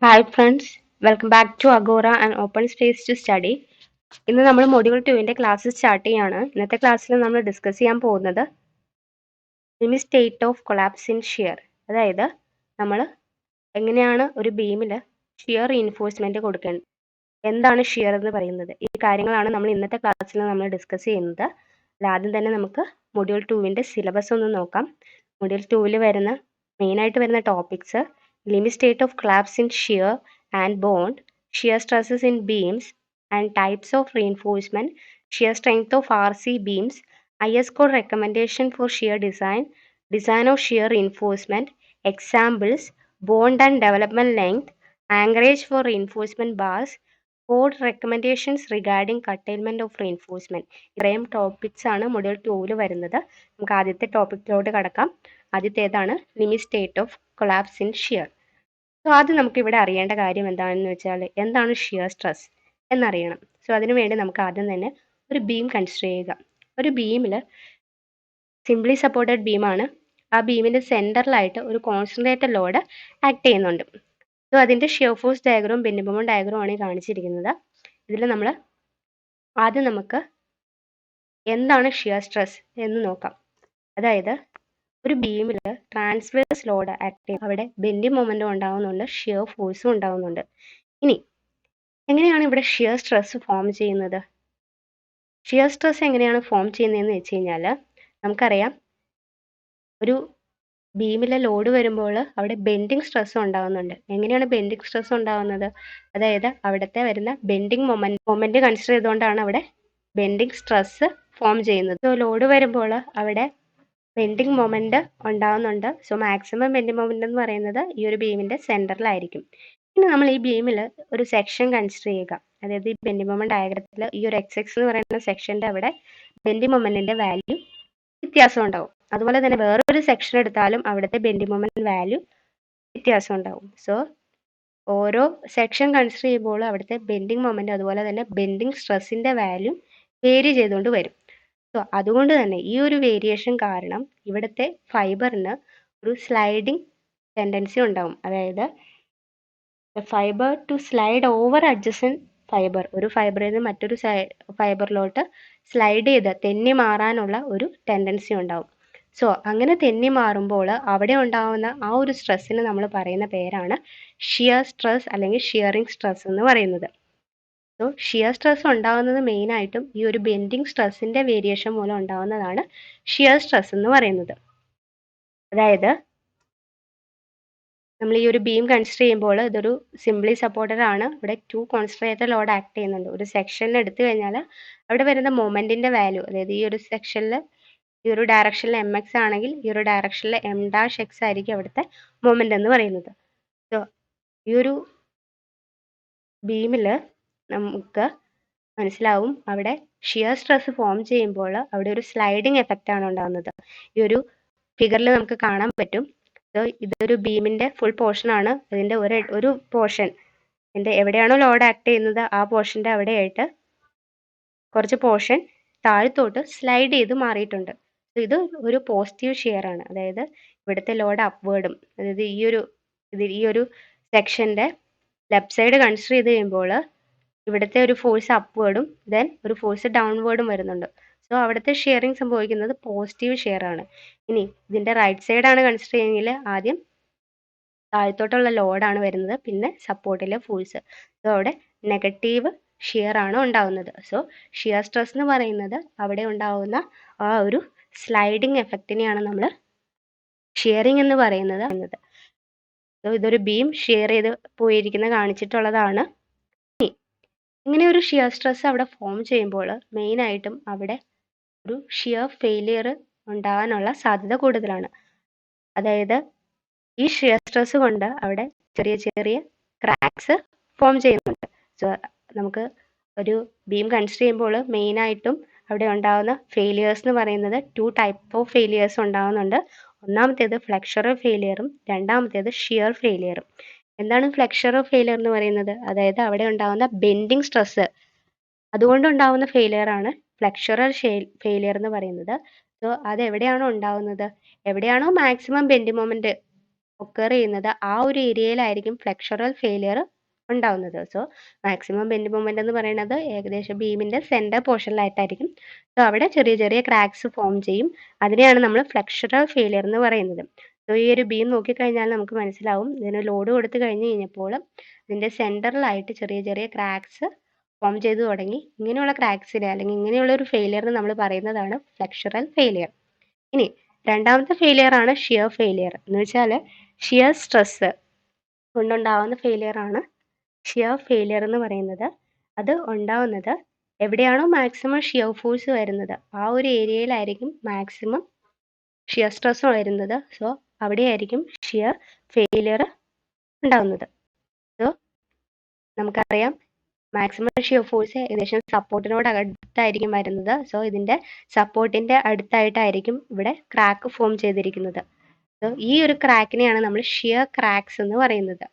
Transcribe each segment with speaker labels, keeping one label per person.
Speaker 1: Hi friends, welcome back to Agora and open space to study. ഇന്ന് നമ്മൾ module 2 class start ചെയ്യാണ്. ഇന്നത്തെ ക്ലാസ്സിൽ നമ്മൾ ഡിസ്കസ് ചെയ്യാൻ പോകുന്നത് limit state of collapse in shear. അതായത് നമ്മൾ എങ്ങനെയാണ് ഒരു ബീമിൽ ഷിയർ റീഇൻഫോഴ്സ്മെന്റ് കൊടുക്കേണ്ടത്, എന്താണ് ഷിയർ എന്ന് പറയുന്നത്, ഈ കാര്യങ്ങളാണ് നമ്മൾ ഇന്നത്തെ ക്ലാസ്സിൽ നമ്മൾ ഡിസ്കസ് ചെയ്യുന്നത്. ആദ്യം തന്നെ നമുക്ക് മൊഡ്യൂൾ 2 സിലബസ് ഒന്ന് നോക്കാം. മൊഡ്യൂൾ 2 വരുന്ന മെയിനായിട്ട് വരുന്ന topics limit state of collapse in shear and bond, shear stresses in beams and types of reinforcement, shear strength of RC beams, IS code recommendation for shear design, design of shear reinforcement, examples, bond and development length, anchorage for reinforcement bars, code recommendations regarding curtailment of reinforcement. ഇത്രയും topics ആണ് module 2 വരുന്നത്. നമുക്ക് ആദ്യത്തെ ടോപ്പിക്കിലോട്ട് കടക്കാം. ആദ്യത്തേതാണ് limit state of collapse in shear. So ആദ്യം നമുക്ക് ഇവിടെ അറിയേണ്ട കാര്യം എന്താണെന്ന് വെച്ചാൽ എന്താണ് ഷിയർ സ്ട്രെസ് എന്നറിയണം. സോ അതിനുവേണ്ടി നമുക്ക് ആദ്യം തന്നെ ഒരു ബീം കൺസിഡർ ചെയ്യുക. ഒരു ബീമിൽ സിംപ്ലി സപ്പോർട്ടഡ് ബീമാണ്. ആ ബീമിൻ്റെ സെൻറ്ററിലായിട്ട് ഒരു കോൺസെൻട്രേറ്റഡ് ലോഡ് ആക്ട് ചെയ്യുന്നുണ്ട്. സോ അതിൻ്റെ ഷിയർ ഫോഴ്സ് ഡയഗ്രവും ബെൻഡിംഗ് മൊമെന്റ് ഡയഗ്രവും ആണ് കാണിച്ചിരിക്കുന്നത്. ഇതിൽ നമ്മൾ ആദ്യം നമുക്ക് എന്താണ് ഷിയർ സ്ട്രെസ് എന്ന് നോക്കാം. അതായത് ഒരു ബീമിൽ ട്രാൻസ്വേഴ്സ് ലോഡ് ആക്ട് ചെയ്യും, അവിടെ ബെൻഡിംഗ് മൊമെന്റും ഉണ്ടാകുന്നുണ്ട്, ഷിയർ ഫോഴ്സും ഉണ്ടാകുന്നുണ്ട്. ഇനി എങ്ങനെയാണ് ഇവിടെ ഷിയർ സ്ട്രെസ് ഫോം ചെയ്യുന്നത്? ഷിയർ സ്ട്രെസ് എങ്ങനെയാണ് ഫോം ചെയ്യുന്നതെന്ന് വെച്ച് കഴിഞ്ഞാൽ നമുക്കറിയാം, ഒരു ബീമിലെ ലോഡ് വരുമ്പോൾ അവിടെ ബെൻഡിങ് സ്ട്രെസ് ഉണ്ടാകുന്നുണ്ട്. എങ്ങനെയാണ് ബെൻഡിങ് സ്ട്രെസ് ഉണ്ടാകുന്നത്? അതായത് അവിടുത്തെ വരുന്ന ബെൻഡിങ് മൊമെന്റ് കൺസിഡർ ചെയ്തുകൊണ്ടാണ് അവിടെ ബെൻഡിങ് സ്ട്രെസ് ഫോം ചെയ്യുന്നത്. സോ ലോഡ് വരുമ്പോൾ അവിടെ ബെൻഡിങ് മൊമെന്റ് ഉണ്ടാകുന്നുണ്ട്. സോ മാക്സിമം ബെൻഡിങ് മൊമെന്റ് എന്ന് പറയുന്നത് ഈ ഒരു ബീമിന്റെ സെന്ററിലായിരിക്കും. ഇനി നമ്മൾ ഈ ബീമിൽ ഒരു സെക്ഷൻ കൺസിഡർ ചെയ്യുക. അതായത് ഈ ബെൻഡിങ് മൊമെന്റ് ഡയഗ്രത്തിൽ ഈ ഒരു എക്സ് എന്ന് പറയുന്ന സെക്ഷന്റെ അവിടെ ബെൻഡിങ് മൊമെന്റിന്റെ വാല്യൂ വ്യത്യാസം ഉണ്ടാവും. അതുപോലെ തന്നെ വേറൊരു സെക്ഷൻ എടുത്താലും അവിടുത്തെ ബെൻഡിങ് മൊമെന്റ് വാല്യൂ വ്യത്യാസം ഉണ്ടാവും. സോ ഓരോ സെക്ഷൻ കൺസിഡർ ചെയ്യുമ്പോൾ അവിടുത്തെ ബെൻഡിങ് മൊമെന്റ് അതുപോലെ തന്നെ ബെൻഡിങ് സ്ട്രെസ്സിന്റെ വാല്യൂ വേരി ചെയ്തുകൊണ്ട് വരും. സോ അതുകൊണ്ട് തന്നെ ഈ ഒരു വേരിയേഷൻ കാരണം ഇവിടുത്തെ ഫൈബറിന് ഒരു സ്ലൈഡിങ് ടെൻഡൻസി ഉണ്ടാവും. അതായത് fibre to slide over adjacent fibre, ഒരു ഫൈബറിൽ നിന്ന് മറ്റൊരു ഫൈബറിലോട്ട് സ്ലൈഡ് ചെയ്ത് തെന്നി മാറാനുള്ള ഒരു ടെൻഡൻസി ഉണ്ടാവും. സോ അങ്ങനെ തെന്നി മാറുമ്പോൾ അവിടെ ഉണ്ടാകുന്ന ആ ഒരു സ്ട്രെസ്സിന് നമ്മൾ പറയുന്ന പേരാണ് ഷിയർ സ്ട്രെസ് അല്ലെങ്കിൽ ഷിയറിംഗ് സ്ട്രെസ് എന്ന് പറയുന്നത്. സോ ഷിയർ സ്ട്രെസ് ഉണ്ടാകുന്നത് മെയിനായിട്ടും ഈ ഒരു ബെൻഡിങ് സ്ട്രെസ്സിന്റെ വേരിയേഷൻ മൂലം ഉണ്ടാകുന്നതാണ് ഷിയർ സ്ട്രെസ് എന്ന് പറയുന്നത്. അതായത് നമ്മൾ ഈ ഒരു ബീം കൺസിഡർ ചെയ്യുമ്പോൾ ഇതൊരു സിംപ്ലി സപ്പോർട്ടഡ് ആണ്. ഇവിടെ 2 കോൺസെൻട്രേറ്റഡ് ലോഡ് ആക്ട് ചെയ്യുന്നുണ്ട്. ഒരു സെക്ഷനിൽ എടുത്തു കഴിഞ്ഞാൽ അവിടെ വരുന്ന മൊമെന്റിന്റെ വാല്യൂ, അതായത് ഈ ഒരു സെക്ഷനിൽ ഈ ഒരു ഡയറക്ഷനിൽ mx ആണെങ്കിൽ ഈ ഒരു ഡയറക്ഷനിൽ m'(x) ആയിരിക്കും അവിടുത്തെ മൊമെന്റ് എന്ന് പറയുന്നത്. സോ ഈ ഒരു ബീമിൽ നമുക്ക് മനസ്സിലാവും അവിടെ ഷിയർ സ്ട്രെസ് ഫോം ചെയ്യുമ്പോൾ അവിടെ ഒരു സ്ലൈഡിങ് എഫക്റ്റ് ആണ് ഉണ്ടാകുന്നത്. ഈ ഒരു ഫിഗറിൽ നമുക്ക് കാണാൻ പറ്റും. ഇതൊരു ബീമിന്റെ ഫുൾ പോർഷൻ ആണ്. ഇതിന്റെ ഒരു പോർഷൻ എവിടെയാണോ ലോഡ് ആക്ട് ചെയ്യുന്നത് ആ പോർഷന്റെ അവിടെയായിട്ട് കുറച്ച് പോർഷൻ താഴത്തോട്ട് സ്ലൈഡ് ചെയ്ത് മാറിയിട്ടുണ്ട്. ഇത് ഒരു പോസിറ്റീവ് ഷിയർ ആണ്. അതായത് ഇവിടുത്തെ ലോഡ് അപ്വേർഡും, അതായത് ഈ ഒരു സെക്ഷന്റെ ലെഫ്റ്റ് സൈഡ് കൺസിഡർ ചെയ്ത് കഴിയുമ്പോൾ ഇവിടുത്തെ ഒരു ഫോഴ്സ് അപ്വേർഡും ദെൻ ഒരു ഫോഴ്സ് ഡൗൺവേർഡും വരുന്നുണ്ട്. സോ അവിടുത്തെ ഷിയറിംഗ് സംഭവിക്കുന്നത് പോസിറ്റീവ് ഷിയർ ആണ്. ഇനി ഇതിന്റെ റൈറ്റ് സൈഡ് ആണ് കൺസിഡർ ചെയ്യുമെങ്കിൽ ആദ്യം താഴത്തോട്ടുള്ള ലോഡാണ് വരുന്നത്, പിന്നെ സപ്പോർട്ടിലെ ഫോഴ്സ്. സോ അവിടെ നെഗറ്റീവ് ഷിയർ ആണ് ഉണ്ടാവുന്നത്. സോ ഷിയർ സ്ട്രെസ് എന്ന് പറയുന്നത് അവിടെ ഉണ്ടാവുന്ന ആ ഒരു സ്ലൈഡിങ് എഫക്റ്റിനെയാണ് നമ്മൾ ഷിയറിംഗ് എന്ന് പറയുന്നത്. സോ ഇതൊരു ബീം ഷിയർ ചെയ്ത് പോയിരിക്കുന്ന കാണിച്ചിട്ടുള്ളതാണ്. ഇങ്ങനെ ഒരു ഷിയർ സ്ട്രെസ് അവിടെ ഫോം ചെയ്യുമ്പോൾ മെയിനായിട്ടും അവിടെ ഒരു ഷിയർ ഫെയിലിയർ ഉണ്ടാകാനുള്ള സാധ്യത കൂടുതലാണ്. അതായത് ഈ ഷിയർ സ്ട്രെസ് കൊണ്ട് അവിടെ ചെറിയ ചെറിയ ക്രാക്സ് ഫോം ചെയ്യുന്നുണ്ട്. സോ നമുക്ക് ഒരു ബീം കൺസിഡർ ചെയ്യുമ്പോൾ മെയിനായിട്ടും അവിടെ ഉണ്ടാകുന്ന ഫെയിലിയേഴ്സ് എന്ന് പറയുന്നത് 2 ടൈപ്പ് ഓഫ് ഫെയിലിയേഴ്സ് ഉണ്ടാകുന്നുണ്ട്. ഒന്നാമത്തേത് ഫ്ലെക്ചറൽ ഫെയിലിയറും രണ്ടാമത്തേത് ഷിയർ ഫെയിലിയറും. എന്താണ് ഫ്ലെക്ചറൽ ഫെയിലിയർ എന്ന് പറയുന്നത്? അതായത് അവിടെ ഉണ്ടാകുന്ന ബെൻഡിങ് സ്ട്രെസ് അതുകൊണ്ടുണ്ടാകുന്ന ഫെയിലിയർ ആണ് ഫ്ലെക്ചറൽ ഫെയിലിയർ എന്ന് പറയുന്നത്. സോ അത് എവിടെയാണോ ഉണ്ടാകുന്നത്, എവിടെയാണോ മാക്സിമം ബെൻഡിങ് മൊമെന്റ് ഒക്കർ ചെയ്യുന്നത് ആ ഒരു ഏരിയയിലായിരിക്കും ഫ്ലെക്ഷറൽ ഫെയിലിയർ ഉണ്ടാവുന്നത്. സോ മാക്സിമം ബെൻഡ് മൊമെന്റ് എന്ന് പറയുന്നത് ഏകദേശം ബീമിന്റെ സെന്റർ പോർഷനിലായിട്ടായിരിക്കും. സോ അവിടെ ചെറിയ ചെറിയ ക്രാക്സ് ഫോം ചെയ്യും. അതിനെയാണ് നമ്മൾ ഫ്ലെക്ഷറൽ ഫെയിലിയർ എന്ന് പറയുന്നത്. സോ ഈ ഒരു ബീം നോക്കിക്കഴിഞ്ഞാൽ നമുക്ക് മനസ്സിലാവും, ഇതിന് ലോഡ് കൊടുത്തു കഴിഞ്ഞ് കഴിഞ്ഞപ്പോൾ ഇതിന്റെ സെന്ററിലായിട്ട് ചെറിയ ചെറിയ ക്രാക്സ് ഫോം ചെയ്തു തുടങ്ങി. ഇങ്ങനെയുള്ള ക്രാക്സിനെ അല്ലെങ്കിൽ ഇങ്ങനെയുള്ള ഒരു ഫെയിലിയറിന് നമ്മൾ പറയുന്നതാണ് ഫ്ലെക്ഷറൽ ഫെയിലിയർ. ഇനി രണ്ടാമത്തെ ഫെയിലിയർ ആണ് ഷിയർ ഫെയിലിയർ. എന്ന് വെച്ചാൽ ഷിയർ സ്ട്രെസ് കൊണ്ടുണ്ടാവുന്ന ഫെയിലിയർ ആണ് ഷിയർ ഫെയിലിയർ എന്ന് പറയുന്നത്. അത് ഉണ്ടാവുന്നത് എവിടെയാണോ മാക്സിമം ഷിയർ ഫോഴ്സ് വരുന്നത് ആ ഒരു ഏരിയയിലായിരിക്കും മാക്സിമം ഷിയർ സ്ട്രെസ് വരുന്നത്. സോ അവിടെയായിരിക്കും ഷിയർ ഫെയിലിയർ ഉണ്ടാവുന്നത്. സോ നമുക്കറിയാം മാക്സിമം ഷിയർ ഫോഴ്സ് ഏകദേശം സപ്പോർട്ടിനോട് അടുത്തായിരിക്കും വരുന്നത്. സോ ഇതിന്റെ സപ്പോർട്ടിന്റെ അടുത്തായിട്ടായിരിക്കും ഇവിടെ ക്രാക്ക് ഫോം ചെയ്തിരിക്കുന്നത്. സോ ഈ ഒരു ക്രാക്കിനെയാണ് നമ്മൾ ഷിയർ ക്രാക്സ് എന്ന് പറയുന്നത്.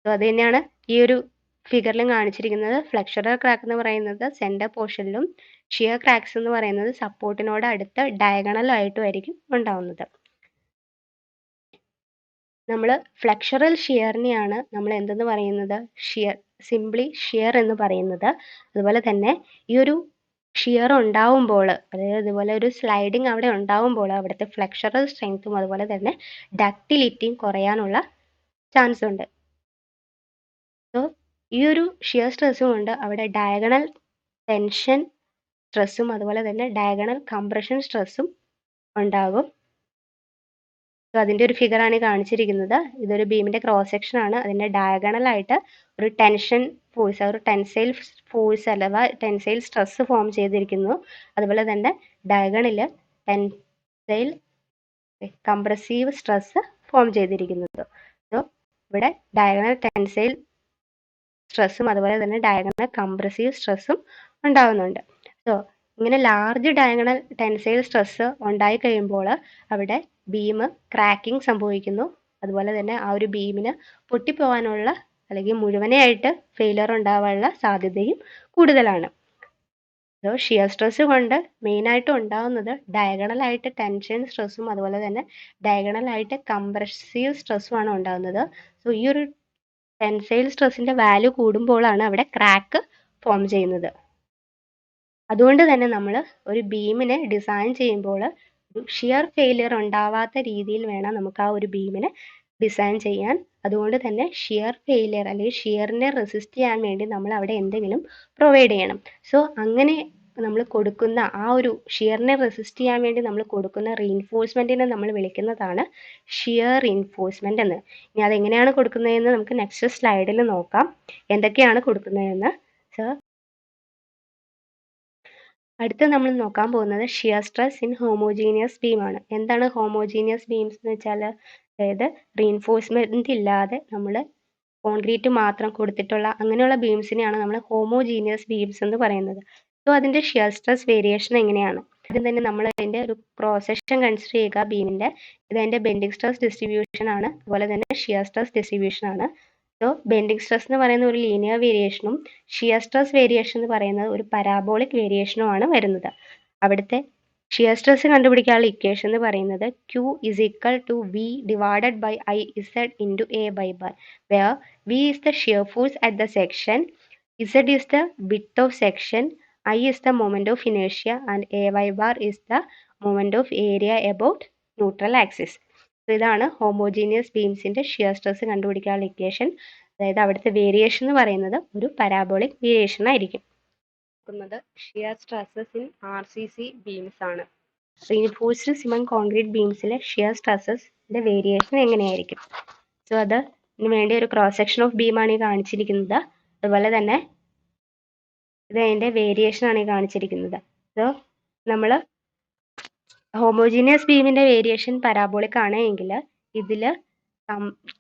Speaker 1: സോ അത് തന്നെയാണ് ഈ ഒരു ഫിഗറിലും കാണിച്ചിരിക്കുന്നത്. ഫ്ലെക്ഷറൽ ക്രാക്ക് എന്ന് പറയുന്നത് സെന്റർ പോർഷനിലും ഷിയർ ക്രാക്സ് എന്ന് പറയുന്നത് സപ്പോർട്ടിനോട് അടുത്ത് ഡയഗണലായിട്ടും ആയിരിക്കും ഉണ്ടാവുന്നത്. നമ്മൾ ഫ്ലെക്ഷറൽ ഷിയറിനെയാണ് നമ്മൾ എന്തെന്ന് പറയുന്നത്, ഷിയർ, സിംപ്ലി ഷിയർ എന്ന് പറയുന്നത്. അതുപോലെ തന്നെ ഈ ഒരു ഷിയർ ഉണ്ടാവുമ്പോൾ, അതായത് ഇതുപോലെ ഒരു സ്ലൈഡിങ് അവിടെ ഉണ്ടാവുമ്പോൾ അവിടുത്തെ ഫ്ലെക്ഷറൽ സ്ട്രെങ്ത്തും അതുപോലെ തന്നെ ഡക്റ്റിലിറ്റിയും കുറയാനുള്ള ചാൻസ് ഉണ്ട്. സോ ഈ ഒരു ഷിയർ സ്ട്രെസ്സും കൊണ്ട് അവിടെ ഡയഗണൽ ടെൻഷൻ സ്ട്രെസ്സും അതുപോലെ തന്നെ ഡയഗണൽ കംപ്രഷൻ സ്ട്രെസ്സും ഉണ്ടാകും. സോ അതിൻ്റെ ഒരു ഫിഗറാണ് കാണിച്ചിരിക്കുന്നത്. ഇതൊരു ബീമിന്റെ ക്രോസ് സെക്ഷൻ ആണ്. അതിന്റെ ഡയഗണൽ ആയിട്ട് ഒരു ടെൻഷൻ ഫോഴ്സ്, ഒരു ടെൻസൈൽ ഫോഴ്സ് അഥവാ ടെൻസൈൽ സ്ട്രെസ് ഫോം ചെയ്തിരിക്കുന്നു. അതുപോലെ തന്നെ ഡയഗണില് ടെൻസൈൽ കംപ്രസീവ് സ്ട്രെസ് ഫോം ചെയ്തിരിക്കുന്നത്. സോ ഇവിടെ ഡയഗണൽ ടെൻസൈൽ സ്ട്രെസ്സും അതുപോലെ തന്നെ ഡയഗണൽ കംപ്രസീവ് സ്ട്രെസ്സും ഉണ്ടാകുന്നുണ്ട്. സോ ഇങ്ങനെ ലാർജ് ഡയഗണൽ ടെൻസൈൽ സ്ട്രെസ് ഉണ്ടായി കഴിയുമ്പോൾ അവിടെ ബീം ക്രാക്കിംഗ് സംഭവിക്കുന്നു. അതുപോലെ തന്നെ ആ ഒരു ബീമിന് പൊട്ടിപ്പോവാനുള്ള അല്ലെങ്കിൽ മുഴുവനായിട്ട് ഫെയിലിയർ ഉണ്ടാവാനുള്ള സാധ്യതയും കൂടുതലാണ്. സോ ഷിയർ സ്ട്രെസ് കൊണ്ട് മെയിനായിട്ട് ഉണ്ടാകുന്നത് ഡയഗണലായിട്ട് ടെൻഷൻ സ്ട്രെസ്സും അതുപോലെ തന്നെ ഡയഗണലായിട്ട് കംപ്രസീവ് സ്ട്രെസ്സും ആണ് ഉണ്ടാകുന്നത്. സോ ഈ ഒരു ടെൻസൈൽ സ്ട്രെസ്സിന്റെ വാല്യൂ കൂടുമ്പോഴാണ് അവിടെ ക്രാക്ക് ഫോം ചെയ്യുന്നത്. അതുകൊണ്ട് തന്നെ നമ്മൾ ഒരു ബീമിനെ ഡിസൈൻ ചെയ്യുമ്പോൾ ഷിയർ ഫെയിലിയർ ഉണ്ടാവാത്ത രീതിയിൽ വേണം നമുക്ക് ആ ഒരു ബീമിനെ ഡിസൈൻ ചെയ്യാൻ. അതുകൊണ്ട് തന്നെ ഷിയർ ഫെയിലിയർ അല്ലെങ്കിൽ ഷിയറിനെ റെസിസ്റ്റ് ചെയ്യാൻ വേണ്ടി നമ്മൾ അവിടെ എന്തെങ്കിലും പ്രൊവൈഡ് ചെയ്യണം. സോ അങ്ങനെ നമ്മൾ കൊടുക്കുന്ന ആ ഒരു ഷിയറിനെ റെസിസ്റ്റ് ചെയ്യാൻ വേണ്ടി നമ്മൾ കൊടുക്കുന്ന റീഇൻഫോഴ്സ്മെന്റിനെ നമ്മൾ വിളിക്കുന്നതാണ് ഷിയർ റീഇൻഫോഴ്സ്മെന്റ് എന്ന്. ഇനി അതെങ്ങനെയാണ് കൊടുക്കുന്നതെന്ന് നമുക്ക് നെക്സ്റ്റ് സ്ലൈഡിൽ നോക്കാം, എന്തൊക്കെയാണ് കൊടുക്കുന്നതെന്ന്. സോ അടുത്ത നമ്മൾ നോക്കാൻ പോകുന്നത് shear stress in homogeneous beam ആണ്. എന്താണ് ഹോമോജീനിയസ് ബീംസ് എന്ന് വെച്ചാൽ, അതായത് റീഇൻഫോഴ്സ്മെന്റ് ഇല്ലാതെ നമ്മൾ കോൺക്രീറ്റ് മാത്രം കൊടുത്തിട്ടുള്ള അങ്ങനെയുള്ള ബീംസിനെയാണ് നമ്മൾ ഹോമോജീനിയസ് ബീംസ് എന്ന് പറയുന്നത്. സോ അതിന്റെ ഷിയർ സ്ട്രെസ് വേരിയേഷൻ എങ്ങനെയാണ്? ആദ്യം തന്നെ നമ്മൾ അതിന്റെ ഒരു ക്രോസ് സെക്ഷൻ കൺസിഡർ ചെയ്യുക ബീമിന്റെ. ഇത് അതിന്റെ ബെൻഡിങ് സ്ട്രെസ് ഡിസ്ട്രിബ്യൂഷൻ ആണ്, അതുപോലെ തന്നെ ഷിയർ സ്ട്രെസ് ഡിസ്ട്രിബ്യൂഷൻ ആണ്. സോ ബെൻഡിങ് സ്ട്രെസ് എന്ന് പറയുന്ന ഒരു ലീനിയർ വേരിയേഷനും ഷിയർ സ്ട്രെസ് വേരിയേഷൻ എന്ന് പറയുന്നത് ഒരു പരാബോളിക് വേരിയേഷനും ആണ് വരുന്നത്. അവിടുത്തെ ഷിയർ സ്ട്രെസ് കണ്ടുപിടിക്കാനുള്ള ഇക്വേഷൻ എന്ന് പറയുന്നത് Q is equal to V divided by IZ into A by bar, where V is the shear force at the section, Z is the width of section, I is the moment of inertia, and AY bar is the moment of area about neutral axis. ഇതാണ് homogeneous ബീംസിന്റെ shear stress കണ്ടുപിടിക്കാനുള്ള equation. അതായത് അവിടുത്തെ variation എന്ന് പറയുന്നത് ഒരു parabolic variation ആയിരിക്കും. Shear stresses in RCC beams ആണ്. റീഇൻഫോഴ്സ്ഡ് സിമന്റ് കോൺക്രീറ്റ് ബീംസിലെ ഷിയർ സ്ട്രെസ്സസിന്റെ വേരിയേഷൻ എങ്ങനെയായിരിക്കും? സോ അതിന് വേണ്ടി ഒരു ക്രോസ് സെക്ഷൻ ഓഫ് ബീമാണ് ഈ കാണിച്ചിരിക്കുന്നത്. അതുപോലെ തന്നെ ഇത് അതിന്റെ വേരിയേഷൻ ആണ് ഈ കാണിച്ചിരിക്കുന്നത്. സോ നമ്മൾ ഹോമോജീനിയസ് ബീമിന്റെ വേരിയേഷൻ പരാബോളിക് ആണ് എങ്കിൽ ഇതിൽ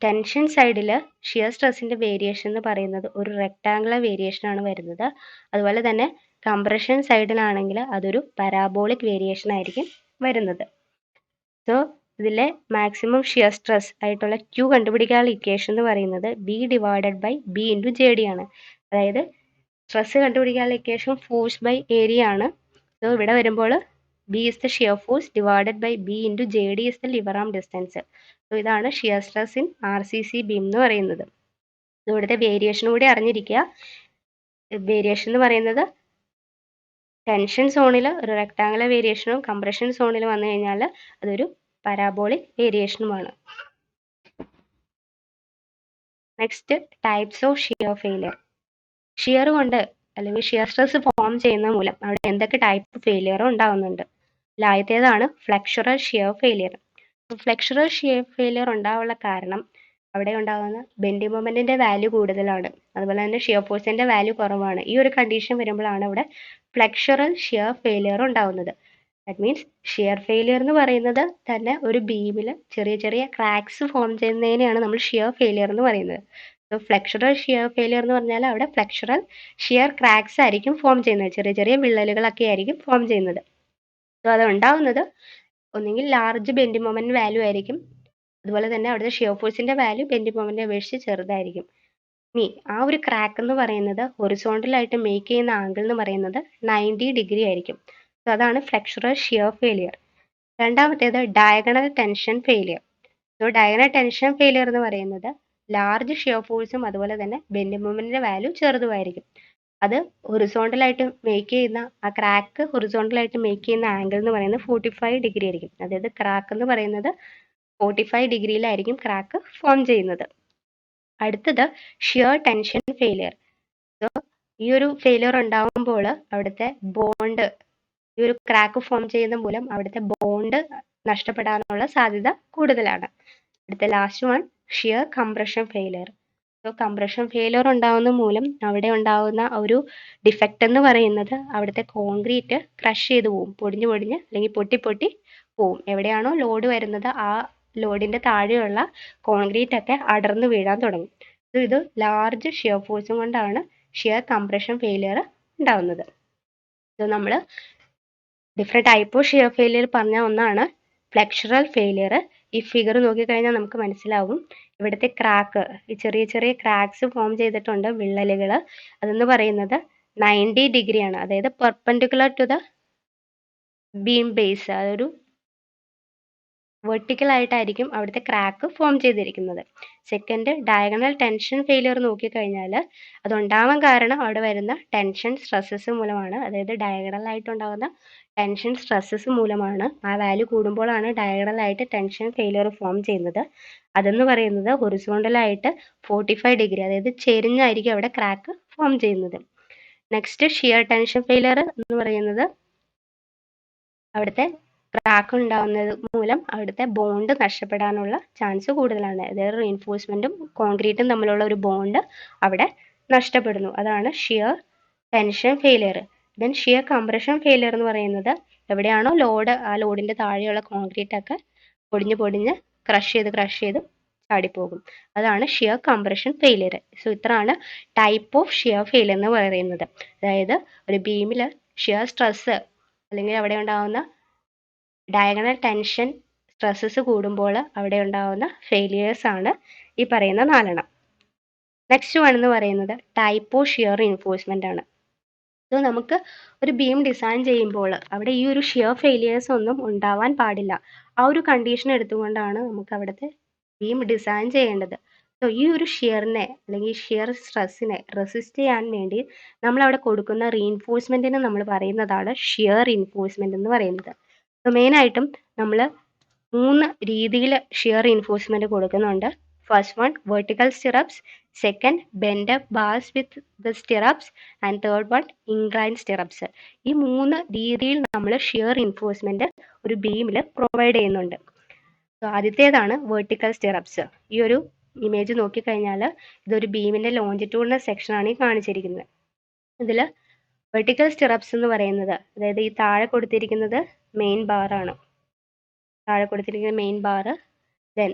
Speaker 1: ടെൻഷൻ സൈഡിൽ ഷിയർ സ്ട്രെസ്സിന്റെ വേരിയേഷൻ എന്ന് പറയുന്നത് ഒരു റെക്ടാങ്കുലർ വേരിയേഷൻ ആണ് വരുന്നത്. അതുപോലെ തന്നെ കംപ്രഷൻ സൈഡിലാണെങ്കിൽ അതൊരു പരാബോളിക് വേരിയേഷൻ ആയിരിക്കും വരുന്നത്. സോ ഇതിലെ മാക്സിമം ഷിയർ സ്ട്രെസ് ആയിട്ടുള്ള Q കണ്ടുപിടിക്കാനുള്ള ഇക്വേഷൻ എന്ന് പറയുന്നത് B divided by B into JD ആണ്. അതായത് സ്ട്രെസ് കണ്ടുപിടിക്കാനുള്ള ഇക്വേഷൻ ഫോഴ്സ് ബൈ ഏരിയ ആണ്. സോ ഇവിടെ വരുമ്പോൾ B is the shear force divided by B into JD is the lever arm distance. So ഇതാണ് shear stress in RCC beam എന്ന് പറയുന്നത്. ഇവിടുത്തെ വേരിയേഷൻ കൂടി അറിഞ്ഞിരിക്കുക. വേരിയേഷൻ എന്ന് പറയുന്നത് ടെൻഷൻ സോണിൽ ഒരു റെക്ടാങ്കുലർ വേരിയേഷനും കംപ്രഷൻ സോണിൽ വന്നു കഴിഞ്ഞാൽ അതൊരു പരാബോളിക് വേരിയേഷനുമാണ്. Next types of shear failure. Shear കൊണ്ട് അല്ലെങ്കിൽ ഷിയർ സ്ട്രെസ് ഫോം ചെയ്യുന്ന മൂലം അവിടെ എന്തൊക്കെ ടൈപ്പ് ഫെയിലിയർ ഉണ്ടാവുന്നുണ്ട്. ആദ്യത്തേതാണ് ഫ്ലെക്സുറൽ ഷിയർ ഫെയിലിയർ. ഫ്ലെക്സുറൽ ഷിയർ ഫെയിലിയർ ഉണ്ടാവാനുള്ള കാരണം അവിടെ ഉണ്ടാകുന്ന ബെൻഡിങ് മൊമെന്റിന്റെ വാല്യൂ കൂടുതലാണ്, അതുപോലെ തന്നെ ഷിയർ ഫോഴ്സിന്റെ വാല്യൂ കുറവാണ്. ഈ ഒരു കണ്ടീഷൻ വരുമ്പോഴാണ് അവിടെ ഫ്ലെക്സുറൽ ഷിയർ ഫെയിലിയർ ഉണ്ടാവുന്നത്. ദാറ്റ് മീൻസ് ഷിയർ ഫെയിലിയർ എന്ന് പറയുന്നത് തന്നെ ഒരു ബീമിൽ ചെറിയ ചെറിയ ക്രാക്സ് ഫോം ചെയ്യുന്നതിനെയാണ് നമ്മൾ ഷിയർ ഫെയിലിയർ എന്ന് പറയുന്നത്. സോ ഫ്ലെക്സുറൽ ഷിയർ ഫെയിലിയർ എന്ന് പറഞ്ഞാൽ അവിടെ ഫ്ലെക്സുറൽ ഷിയർ ക്രാക്സ് ആയിരിക്കും ഫോം ചെയ്യുന്നത്, ചെറിയ ചെറിയ വിള്ളലുകളൊക്കെ ആയിരിക്കും ഫോം ചെയ്യുന്നത്. സോ അത് ഉണ്ടാവുന്നത് ഒന്നുകിൽ ലാർജ് ബെൻഡിങ് മൊമെന്റ് വാല്യൂ ആയിരിക്കും, അതുപോലെ തന്നെ അവിടുത്തെ ഷിയർ ഫോഴ്സിന്റെ വാല്യൂ ബെൻഡിങ് മൊമെന്റിനെ അപേക്ഷിച്ച് ചെറുതായിരിക്കും. ഇനി ആ ഒരു ക്രാക്ക് എന്ന് പറയുന്നത് ഹൊറിസോണ്ടലായിട്ട് മേക്ക് ചെയ്യുന്ന ആംഗിൾ എന്ന് പറയുന്നത് 90 ഡിഗ്രി ആയിരിക്കും. സോ അതാണ് ഫ്ലെക്സുറൽ ഷിയർ ഫെയിലിയർ. രണ്ടാമത്തേത് diagonal tension failure. So diagonal tension failure എന്ന് പറയുന്നത് ലാർജ് ഷിയർ ഫോഴ്സും അതുപോലെ തന്നെ ബെൻഡിങ് മൊമെന്റിന്റെ വാല്യൂ ചെറുതുമായിരിക്കും. അത് ഹൊറിസോണ്ടലായിട്ട് മേക്ക് ചെയ്യുന്ന ആ ക്രാക്ക് ഹൊറിസോണ്ടലായിട്ട് മേക്ക് ചെയ്യുന്ന ആംഗിൾ എന്ന് പറയുന്നത് 45 ഡിഗ്രി ആയിരിക്കും. അതായത് ക്രാക്ക് എന്ന് പറയുന്നത് 45 ഡിഗ്രിയിലായിരിക്കും ക്രാക്ക് ഫോം ചെയ്യുന്നത്. അടുത്തത് ഷിയർ ടെൻഷൻ ഫെയിലിയർ. സോ ഈ ഒരു ഫെയിലിയർ ഉണ്ടാകുമ്പോൾ അവിടുത്തെ ബോണ്ട്, ഈ ഒരു ക്രാക്ക് ഫോം ചെയ്യുന്ന മൂലം അവിടുത്തെ ബോണ്ട് നഷ്ടപ്പെടാനുള്ള സാധ്യത കൂടുതലാണ്. അടുത്ത last one shear compression failure. So compression failure ഉണ്ടാകുന്ന മൂലം അവിടെ ഉണ്ടാകുന്ന ഒരു ഡിഫക്റ്റ് എന്ന് പറയുന്നത് അവിടുത്തെ കോൺക്രീറ്റ് ക്രഷ് ചെയ്ത് പോവും, പൊടിഞ്ഞ് പൊടിഞ്ഞ് അല്ലെങ്കിൽ പൊട്ടി പൊട്ടി പോവും. എവിടെയാണോ ലോഡ് വരുന്നത് ആ ലോഡിന്റെ താഴെയുള്ള കോൺക്രീറ്റ് ഒക്കെ അടർന്നു വീഴാൻ തുടങ്ങും. സോ ഇത് ലാർജ് ഷിയർ ഫോഴ്സും കൊണ്ടാണ് ഷിയർ കംപ്രഷൻ ഫെയിലിയർ ഉണ്ടാവുന്നത്. സോ നമ്മൾ different type of shear failure പറഞ്ഞ ഒന്നാണ് ഫ്ലെക്സുറൽ ഫെയിലിയർ. ഈ ഫിഗർ നോക്കിക്കഴിഞ്ഞാൽ നമുക്ക് മനസ്സിലാവും ഇവിടുത്തെ ക്രാക്ക്, ഈ ചെറിയ ചെറിയ ക്രാക്സ് ഫോം ചെയ്തിട്ടുണ്ട്, വിള്ളലുകൾ. അതെന്ന് പറയുന്നത് 90 ഡിഗ്രിയാണ്, അതായത് perpendicular to the beam base, അതൊരു വെർട്ടിക്കൽ ആയിട്ടായിരിക്കും അവിടുത്തെ ക്രാക്ക് ഫോം ചെയ്തിരിക്കുന്നത്. സെക്കൻഡ് ഡയഗണൽ ടെൻഷൻ ഫെയിലിയർ നോക്കിക്കഴിഞ്ഞാൽ അതുണ്ടാവാൻ കാരണം അവിടെ വരുന്ന ടെൻഷൻ സ്ട്രെസ്സസ് മൂലമാണ്. അതായത് ഡയഗണൽ ആയിട്ടുണ്ടാകുന്ന ടെൻഷൻ സ്ട്രെസ്സസ് മൂലമാണ്. ആ വാല്യൂ കൂടുമ്പോഴാണ് ഡയഗണൽ ആയിട്ട് ടെൻഷൻ ഫെയിലിയർ ഫോം ചെയ്യുന്നത്. അതെന്ന് പറയുന്നത് ഹൊറിസോണ്ടലായിട്ട് 45 ഡിഗ്രി, അതായത് ചെരിഞ്ഞായിരിക്കും അവിടെ ക്രാക്ക് ഫോം ചെയ്യുന്നത്. നെക്സ്റ്റ് ഷിയർ ടെൻഷൻ ഫെയിലിയർ എന്ന് പറയുന്നത് അവിടുത്തെ ക്രാക്ക് ഉണ്ടാകുന്നത് മൂലം അവിടുത്തെ ബോണ്ട് നഷ്ടപ്പെടാനുള്ള ചാൻസ് കൂടുതലാണ്. അതായത് റീൻഫോഴ്സ്മെന്റും കോൺക്രീറ്റും തമ്മിലുള്ള ഒരു ബോണ്ട് അവിടെ നഷ്ടപ്പെടുന്നു. അതാണ് shear tension failure. Then shear compression failure എന്ന് പറയുന്നത് എവിടെയാണോ ലോഡ്, ആ ലോഡിന്റെ താഴെയുള്ള കോൺക്രീറ്റ് ഒക്കെ പൊടിഞ്ഞ് പൊടിഞ്ഞ് ക്രഷ് ചെയ്ത് ചാടിപ്പോകും. അതാണ് ഷിയർ കംപ്രഷൻ ഫെയിലിയർ. സോ ഇത്രയാണ് ടൈപ്പ് ഓഫ് ഷിയർ ഫെയിലിയർ എന്ന് പറയുന്നത്. അതായത് ഒരു ബീമിൽ ഷിയർ സ്ട്രെസ് അല്ലെങ്കിൽ അവിടെ ഉണ്ടാകുന്ന ഡയഗണൽ ടെൻഷൻ സ്ട്രെസ്സസ് കൂടുമ്പോൾ അവിടെ ഉണ്ടാകുന്ന ഫെയിലിയേഴ്സ് ആണ് ഈ പറയുന്ന 4. നെക്സ്റ്റ് വൺ എന്ന് പറയുന്നത് ടൈപ്പ് ഓഫ് ഷിയർ റീൻഫോഴ്സ്മെന്റ് ആണ്. സോ നമുക്ക് ഒരു ബീം ഡിസൈൻ ചെയ്യുമ്പോൾ അവിടെ ഈ ഒരു ഷിയർ ഫെയിലിയേഴ്സ് ഒന്നും ഉണ്ടാവാൻ പാടില്ല. ആ ഒരു കണ്ടീഷൻ എടുത്തുകൊണ്ടാണ് നമുക്ക് അവിടുത്തെ ബീം ഡിസൈൻ ചെയ്യേണ്ടത്. സോ ഈ ഒരു ഷിയറിനെ അല്ലെങ്കിൽ ഷിയർ സ്ട്രെസ്സിനെ റെസിസ്റ്റ് ചെയ്യാൻ വേണ്ടി നമ്മൾ അവിടെ കൊടുക്കുന്ന റീൻഫോഴ്സ്മെന്റിനെ നമ്മൾ പറയുന്നതാണ് ഷിയർ റീൻഫോഴ്സ്മെന്റ് എന്ന് പറയുന്നത്. സോ മെയിനായിട്ടും നമ്മൾ 3 രീതിയിൽ ഷിയർ റീൻഫോഴ്സ്മെന്റ് കൊടുക്കുന്നുണ്ട്. First one vertical stirrups, second bend up bars with the stirrups and third one incline stirrups. ഈ 3 രീതിയിൽ നമ്മൾ ഷിയർ റീൻഫോഴ്സ്മെന്റ് ഒരു ബീമിൽ പ്രൊവൈഡ് ചെയ്യുന്നുണ്ട്. സോ ആദ്യത്തേതാണ് വെർട്ടിക്കൽ സ്റ്റിറപ്സ്. ഈ ഒരു ഇമേജ് നോക്കിക്കഴിഞ്ഞാൽ ഇതൊരു ബീമിന്റെ ലോഞ്ചിറ്റ്യൂഡിനൽ സെക്ഷനാണ് ഈ കാണിച്ചിരിക്കുന്നത്. ഇതിൽ വെർട്ടിക്കൽ സ്റ്റിറപ്സ് എന്ന് പറയുന്നത്, അതായത് ഈ താഴെ കൊടുത്തിരിക്കുന്നത് മെയിൻ ബാറാണ്, താഴെ കൊടുത്തിരിക്കുന്ന മെയിൻ ബാറ്. ദെൻ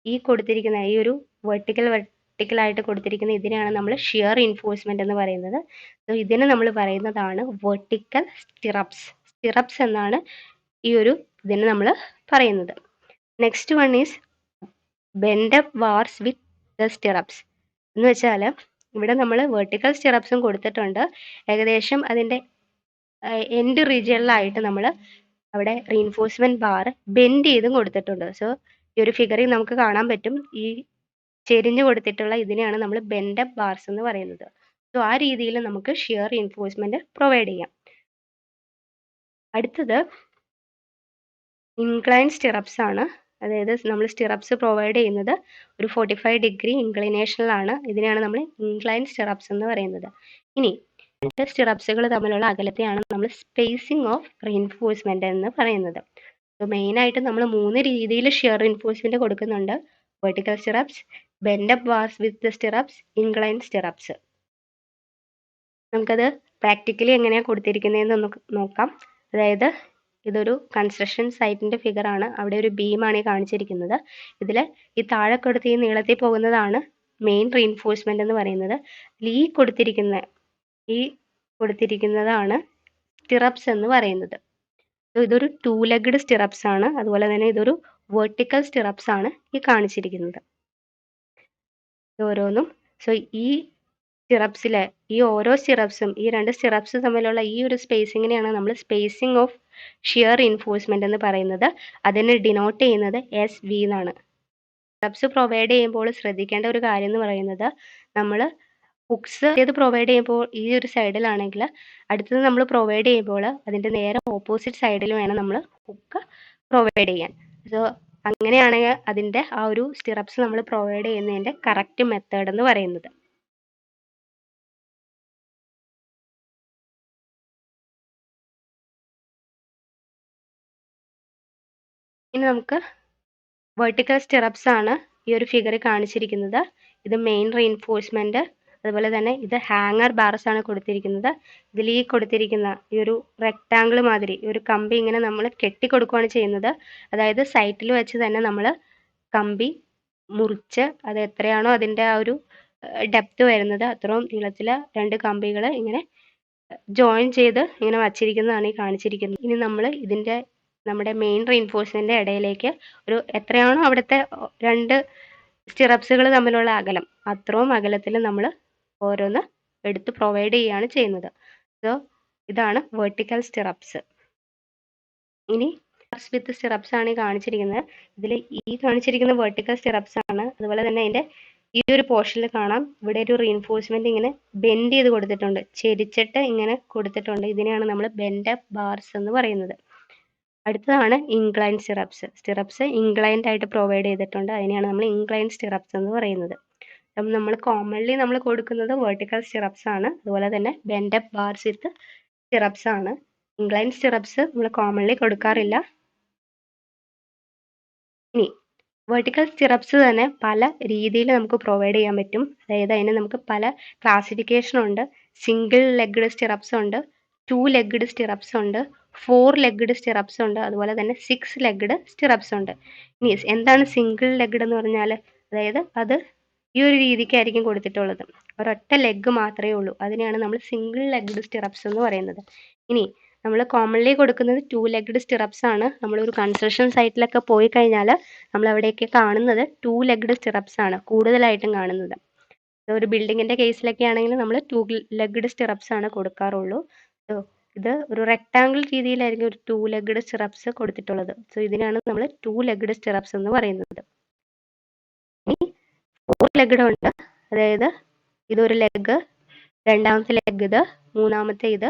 Speaker 1: ഈ കൊടുത്തിരിക്കുന്ന ഈ ഒരു വെർട്ടിക്കലായിട്ട് കൊടുത്തിരിക്കുന്ന ഇതിനെയാണ് നമ്മൾ ഷിയർ റീൻഫോഴ്സ്മെന്റ് എന്ന് പറയുന്നത്. സോ ഇതിനെ നമ്മൾ പറയുന്നതാണ് വെർട്ടിക്കൽ സ്റ്റിറപ്സ് എന്നാണ് ഈ ഒരു ഇതിനെ നമ്മൾ പറയുന്നത്. Next one is bend up bars with the stirrups എന്ന് വെച്ചാൽ ഇവിടെ നമ്മൾ വെർട്ടിക്കൽ സ്റ്റിറപ്സും കൊടുത്തിട്ടുണ്ട്, ഏകദേശം അതിൻ്റെ എൻഡ് റീജിയനിലായിട്ട് നമ്മൾ അവിടെ റീൻഫോഴ്സ്മെന്റ് ബാർ ബെൻഡ് ചെയ്തും കൊടുത്തിട്ടുണ്ട്. സോ ഈ ഒരു ഫിഗറിൽ നമുക്ക് കാണാൻ പറ്റും. ഈ ചെരിഞ്ഞു കൊടുത്തിട്ടുള്ള ഇതിനെയാണ് നമ്മൾ ബെൻഡ് അപ്പ് ബാർസ് എന്ന് പറയുന്നത്. സോ ആ രീതിയിൽ നമുക്ക് ഷിയർ റീഇൻഫോഴ്സ്മെന്റ് പ്രൊവൈഡ് ചെയ്യാം. അടുത്തത് ഇൻക്ലൈൻ സ്റ്റിറപ്സ് ആണ്. അതായത് നമ്മൾ സ്റ്റിറപ്സ് പ്രൊവൈഡ് ചെയ്യുന്നത് ഒരു 45 ഡിഗ്രി ഇൻക്ലിനേഷനിലാണ്. ഇതിനെയാണ് നമ്മൾ ഇൻക്ലൈൻ സ്റ്റിറപ്സ് എന്ന് പറയുന്നത്. ഇനി രണ്ട് സ്റ്റിറപ്സുകൾ തമ്മിലുള്ള അകലത്തെയാണ് നമ്മൾ സ്പേസിംഗ് ഓഫ് റീഇൻഫോഴ്സ്മെന്റ് എന്ന് പറയുന്നത്. സോ മെയിൻ ആയിട്ട് നമ്മൾ 3 രീതിയിൽ ഷിയർ റീഇൻഫോഴ്സ്മെന്റ് കൊടുക്കുന്നുണ്ട്. Vertical stirrups, bend up bars with stirrups, incline stirrups. നമുക്കത് പ്രാക്ടിക്കലി എങ്ങനെയാണ് കൊടുത്തിരിക്കുന്നതെന്ന് നോക്കാം. അതായത് ഇതൊരു കൺസ്ട്രക്ഷൻ സൈറ്റിന്റെ ഫിഗർ ആണ്. അവിടെ ഒരു ബീമാണ് കാണിച്ചിരിക്കുന്നത്. ഇതിൽ ഈ താഴെ കൊടുത്ത് ഈ നീളത്തിൽ പോകുന്നതാണ് മെയിൻ റീഇൻഫോഴ്സ്മെന്റ് എന്ന് പറയുന്നത്. ഈ കൊടുത്തിരിക്കുന്നതാണ് സ്റ്റിറപ്സ് എന്ന് പറയുന്നത്. ഇതൊരു 2 ലെഗ്ഡ് സ്റ്റിറപ്സ് ആണ്. അതുപോലെ തന്നെ ഇതൊരു വെർട്ടിക്കൽ സ്റ്റിറപ്സ് ആണ് ഈ കാണിച്ചിരിക്കുന്നത്. ഓരോന്നും സോ ഈ സ്റ്റിറപ്സിലെ ഈ ഓരോ സ്റ്റിറപ്സും ഈ രണ്ട് സ്റ്റിറപ്സ് തമ്മിലുള്ള ഈ ഒരു സ്പേസിങ്ങിനെയാണ് നമ്മൾ സ്പേസിംഗ് ഓഫ് ഷിയർ റീഇൻഫോഴ്സ്മെന്റ് എന്ന് പറയുന്നത്. അതിനെ ഡിനോട്ട് ചെയ്യുന്നത് SV എന്നാണ്. സ്റ്റിറപ്സ് പ്രൊവൈഡ് ചെയ്യുമ്പോൾ ശ്രദ്ധിക്കേണ്ട ഒരു കാര്യം എന്ന് പറയുന്നത്, നമ്മൾ ഹുക്സ് ഇത് പ്രൊവൈഡ് ചെയ്യുമ്പോൾ ഈ ഒരു സൈഡിലാണെങ്കിൽ അടുത്തത് നമ്മൾ പ്രൊവൈഡ് ചെയ്യുമ്പോൾ അതിൻ്റെ നേരെ ഓപ്പോസിറ്റ് സൈഡിൽ വേണം നമ്മൾ ഹുക്ക് പ്രൊവൈഡ് ചെയ്യാൻ. സോ അങ്ങനെയാണെങ്കിൽ അതിൻ്റെ ആ ഒരു സ്റ്റിറപ്സ് നമ്മൾ പ്രൊവൈഡ് ചെയ്യുന്നതിൻ്റെ കറക്റ്റ് മെത്തേഡ് എന്ന് പറയുന്നത്. ഇനി നമുക്ക് വെർട്ടിക്കൽ സ്റ്റിറപ്സ് ആണ് ഈ ഒരു ഫിഗറിൽ കാണിച്ചിരിക്കുന്നത്. ഇത് മെയിൻ റീഇൻഫോഴ്സ്മെന്റ്, അതുപോലെ തന്നെ ഇത് ഹാങ്ങർ ബാർസ് ആണ് കൊടുത്തിരിക്കുന്നത്. ഇതിൽ ഈ കൊടുത്തിരിക്കുന്ന ഈ ഒരു റെക്ടാങ്കിൾ മാതിരി ഒരു കമ്പി ഇങ്ങനെ നമ്മൾ കെട്ടിക്കൊടുക്കുകയാണ് ചെയ്യുന്നത്. അതായത് സൈറ്റിൽ വെച്ച് തന്നെ നമ്മൾ കമ്പി മുറിച്ച് അത് എത്രയാണോ അതിൻ്റെ ആ ഒരു ഡെപ്ത് വരുന്നത് അത്രയും നീളത്തിൽ രണ്ട് കമ്പികൾ ഇങ്ങനെ ജോയിൻ ചെയ്ത് ഇങ്ങനെ വച്ചിരിക്കുന്നതാണ് ഈ കാണിച്ചിരിക്കുന്നത്. ഇനി നമ്മൾ ഇതിൻ്റെ നമ്മുടെ മെയിൻ റീഇൻഫോഴ്സ്മെന്റ് ഇടയിലേക്ക് ഒരു എത്രയാണോ അവിടുത്തെ രണ്ട് സ്റ്റിറപ്സുകൾ തമ്മിലുള്ള അകലം അത്രയും അകലത്തിൽ നമ്മൾ ഓരോന്ന് എടുത്ത് പ്രൊവൈഡ് ചെയ്യുകയാണ് ചെയ്യുന്നത്. സോ ഇതാണ് വെർട്ടിക്കൽ സ്റ്റിറപ്സ്. ഇനി വിത്ത് സ്റ്റിറപ്സ് ആണ് ഈ കാണിച്ചിരിക്കുന്നത്. ഇതിൽ ഈ കാണിച്ചിരിക്കുന്ന വെർട്ടിക്കൽ സ്റ്റിറപ്സ് ആണ്. അതുപോലെ തന്നെ അതിൻ്റെ ഈ ഒരു പോർഷനിൽ കാണാം ഇവിടെ ഒരു റീഇൻഫോഴ്സ്മെന്റ് ഇങ്ങനെ ബെൻഡ് ചെയ്ത് കൊടുത്തിട്ടുണ്ട്, ചെരിച്ചിട്ട് ഇങ്ങനെ കൊടുത്തിട്ടുണ്ട്. ഇതിനെയാണ് നമ്മൾ ബെൻഡ് അപ്പ് ബാർസ് എന്ന് പറയുന്നത്. അടുത്തതാണ് ഇൻക്ലൈൻ സ്റ്റിറപ്സ് ഇൻക്ലൈൻഡ് ആയിട്ട് പ്രൊവൈഡ് ചെയ്തിട്ടുണ്ട്. അതിനെയാണ് നമ്മൾ ഇൻക്ലൈൻ സ്റ്റിറപ്സ് എന്ന് പറയുന്നത്. അപ്പം നമ്മൾ കോമൺലി നമ്മൾ കൊടുക്കുന്നത് വെർട്ടിക്കൽ സ്റ്റിറപ്സ് ആണ്. അതുപോലെ തന്നെ bend up bars with stirrups ആണ്. ഇൻക്ലൈൻ സ്റ്റിറപ്സ് നമ്മൾ കോമൺലി കൊടുക്കാറില്ല. ഇനി വെർട്ടിക്കൽ സ്റ്റിറപ്സ് തന്നെ പല രീതിയിൽ നമുക്ക് പ്രൊവൈഡ് ചെയ്യാൻ പറ്റും. അതായത് അതിന് നമുക്ക് പല ക്ലാസിഫിക്കേഷൻ ഉണ്ട്. സിംഗിൾ ലെഗ്ഡ് സ്റ്റിറപ്സ് ഉണ്ട്, 2 ലെഗ്ഡ് സ്റ്റിറപ്സ് ഉണ്ട്, 4 ലെഗ്ഡ് സ്റ്റിറപ്സ് ഉണ്ട്, അതുപോലെ തന്നെ 6 ലെഗ്ഡ് സ്റ്റിറപ്സ് ഉണ്ട്. ഇനി എന്താണ് സിംഗിൾ ലെഗ്ഡ് എന്ന് പറഞ്ഞാൽ, അതായത് അത് ഈ ഒരു രീതിക്കായിരിക്കും കൊടുത്തിട്ടുള്ളത്, ഒരൊറ്റ ലെഗ് മാത്രമേ ഉള്ളൂ. അതിനെയാണ് നമ്മൾ സിംഗിൾ ലെഗ്ഡ് സ്റ്റിറപ്സ് എന്ന് പറയുന്നത്. ഇനി നമ്മൾ കോമൺലി കൊടുക്കുന്നത് 2 ലെഗ്ഡ് സ്റ്റിറപ്സ് ആണ്. നമ്മളൊരു കൺസ്ട്രക്ഷൻ സൈറ്റിലൊക്കെ പോയി കഴിഞ്ഞാൽ നമ്മൾ അവിടെയൊക്കെ കാണുന്നത് 2 ലെഗ്ഡ് സ്റ്റിറപ്സ് ആണ് കൂടുതലായിട്ടും കാണുന്നത്. ഒരു ബിൽഡിങ്ങിന്റെ കേസിലൊക്കെ ആണെങ്കിൽ നമ്മൾ 2 ലെഗ്ഡ് സ്റ്റിറപ്സ് ആണ് കൊടുക്കാറുള്ളൂ. ഇത് ഒരു റെക്ടാങ്കിൾ രീതിയിലായിരിക്കും ഒരു 2 ലെഗ്ഡ് സ്റ്റിറപ്സ് കൊടുത്തിട്ടുള്ളത്. സോ ഇതിനാണ് നമ്മൾ 2 ലെഗ്ഡ് സ്റ്റിറപ്സ് എന്ന് പറയുന്നത്. ഇനി 4 ലെഗ്ഡ് ഉണ്ട്. അതായത് ഇതൊരു ലെഗ്, രണ്ടാമത്തെ ലെഗ് ഇത്, മൂന്നാമത്തെ ഇത്,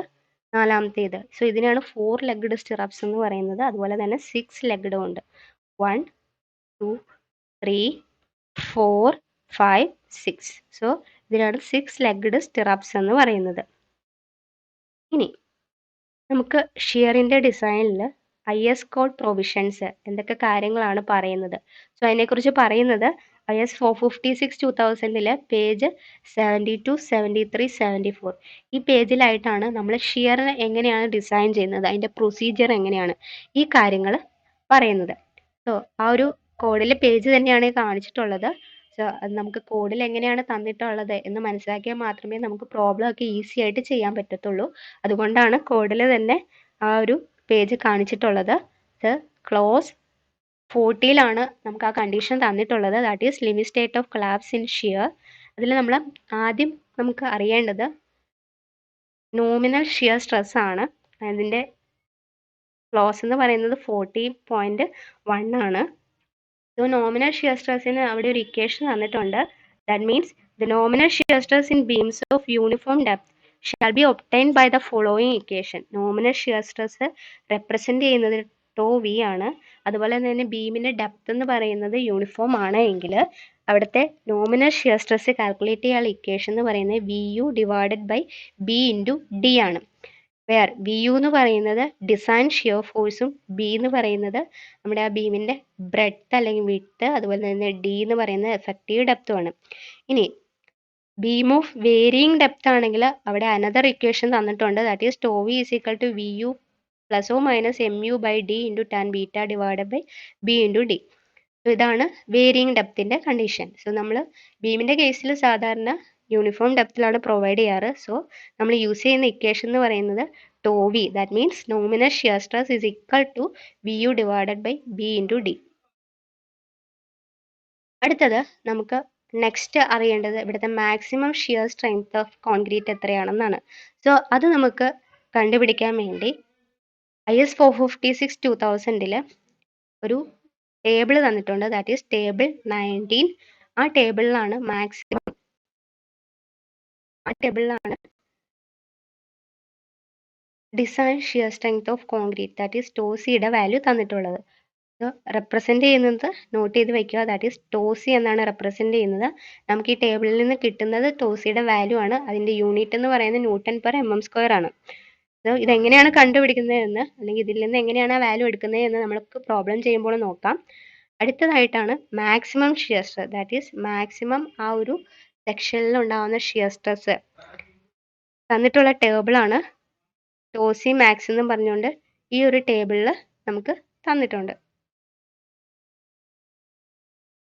Speaker 1: നാലാമത്തെ ഇത്. സോ ഇതിനാണ് 4 ലെഗ്ഡ് സ്റ്റിറപ്സ് എന്ന് പറയുന്നത്. അതുപോലെ തന്നെ 6 ലെഗ്ഡും ഉണ്ട്. 1 2 3 4 5 6. സോ ഇതിനാണ് 6 ലെഗ്ഡ് സ്റ്റിറപ്സ് എന്ന് പറയുന്നത്. ഇനി നമുക്ക് ഷിയറിന്റെ ഡിസൈനിൽ IS കോഡ് പ്രൊവിഷൻസ് എന്തൊക്കെ കാര്യങ്ങളാണ് പറയുന്നത്. സോ അതിനെക്കുറിച്ച് പറയുന്നത് IS 456/2000 പേജ് 72, 73, 74 ഈ പേജിലായിട്ടാണ് നമ്മൾ ഷിയറിനെ എങ്ങനെയാണ് ഡിസൈൻ ചെയ്യുന്നത്, അതിൻ്റെ പ്രൊസീജിയർ എങ്ങനെയാണ്, ഈ കാര്യങ്ങൾ പറയുന്നത്. സോ ആ ഒരു കോഡിൽ പേജ് തന്നെയാണ് കാണിച്ചിട്ടുള്ളത്. സോ അത് നമുക്ക് കോഡിൽ എങ്ങനെയാണ് തന്നിട്ടുള്ളത് എന്ന് മനസ്സിലാക്കിയാൽ മാത്രമേ നമുക്ക് പ്രോബ്ലം ഒക്കെ ഈസി ആയിട്ട് ചെയ്യാൻ പറ്റത്തുള്ളൂ. അതുകൊണ്ടാണ് കോഡിൽ തന്നെ ആ ഒരു പേജ് കാണിച്ചിട്ടുള്ളത്. ക്ലോസ് 40ലാണ് നമുക്ക് ആ കണ്ടീഷൻ തന്നിട്ടുള്ളത്. That is limit state of collapse in shear. അതിൽ നമ്മൾ ആദ്യം നമുക്ക് അറിയേണ്ടത് നോമിനൽ ഷിയർ സ്ട്രെസ് ആണ്. അതിൻ്റെ ക്ലോസ് എന്ന് പറയുന്നത് 40.1 ആണ്. സോ നോമിനൽ ഷിയർ സ്ട്രെസ്സിന് അവിടെ ഒരു ഇക്വേഷൻ തന്നിട്ടുണ്ട്. That means the nominal shear stress in beams of uniform depth shall be obtained by the following equation. Nominal shear stress represent ചെയ്യുന്നത് ടോ വി ആണ്. അതുപോലെ തന്നെ ബീമിന്റെ ഡെപ്ത് എന്ന് പറയുന്നത് യൂണിഫോം ആണ് എങ്കിൽ അവിടുത്തെ നോമിനൽ ഷിയർ സ്ട്രെസ് കാൽക്കുലേറ്റ് ചെയ്യാനുള്ള ഇക്വേഷൻ എന്ന് പറയുന്നത് v u divided by b into d ആണ്. വേർ വി യു എന്ന് പറയുന്നത് ഡിസൈൻ ഷിയർ ഫോഴ്സും ബി എന്ന് പറയുന്നത് നമ്മുടെ ആ ബീമിന്റെ ബ്രെഡ്ത്ത് അല്ലെങ്കിൽ വിഡ്ത്ത്, അതുപോലെ തന്നെ ഡി എന്ന് പറയുന്നത് എഫക്റ്റീവ് ഡെപ്തുമാണ്. ഇനി ബീം ഓഫ് വേരിയിങ് ഡെപ്ത് ആണെങ്കിൽ അവിടെ അനദർ ഇക്വേഷൻ തന്നിട്ടുണ്ട്. That is tau v is equal to v u plus or minus m u by d into tan beta divided by b into d. ഇതാണ് varying ഡെപ്തിന്റെ condition. So നമ്മൾ ബീമിന്റെ കേസിൽ സാധാരണ uniform ഡെപ്തിലാണ് പ്രൊവൈഡ് ചെയ്യാറ്. So നമ്മൾ യൂസ് ചെയ്യുന്ന ഇക്വേഷൻ എന്ന് പറയുന്നത് tau v, that means nominal shear stress is equal to v u divided by b into d. അടുത്തത് നമുക്ക് നെക്സ്റ്റ് അറിയേണ്ടത് ഇവിടുത്തെ maximum shear strength of concrete എത്രയാണെന്നാണ്. സോ അത് നമുക്ക് കണ്ടുപിടിക്കാൻ വേണ്ടി IS 456/2000 ഒരു ടേബിൾ തന്നിട്ടുണ്ട്. That is table 19. ആ ടേബിളിലാണ് design shear strength of concrete that is ടോസിയുടെ വാല്യൂ തന്നിട്ടുള്ളത്. റെപ്രസെന്റ് ചെയ്യുന്നത് നോട്ട് ചെയ്ത് വെക്കുക. ദാറ്റ് ഈസ് ടോസി എന്നാണ് റെപ്രസെന്റ് ചെയ്യുന്നത്. നമുക്ക് ഈ ടേബിളിൽ നിന്ന് കിട്ടുന്നത് ടോസിയുടെ വാല്യൂ ആണ്. അതിന്റെ യൂണിറ്റ് എന്ന് പറയുന്നത് Newton/mm² ആണ്. ഇതെങ്ങനെയാണ് കണ്ടുപിടിക്കുന്നതെന്ന് അല്ലെങ്കിൽ ഇതിൽ നിന്ന് എങ്ങനെയാണ് ആ വാല്യൂ എടുക്കുന്നത് എന്ന് നമുക്ക് പ്രോബ്ലം ചെയ്യുമ്പോൾ നോക്കാം. അടുത്തതായിട്ടാണ് maximum shear stress, that is maximum ആ ഒരു സെക്ഷനിൽ ഉണ്ടാകുന്ന ഷിയർ സ്ട്രെസ് തന്നിട്ടുള്ള ടേബിളാണ് ടോസി മാക്സ് എന്നും പറഞ്ഞുകൊണ്ട് ഈ ഒരു ടേബിളിൽ നമുക്ക് തന്നിട്ടുണ്ട്.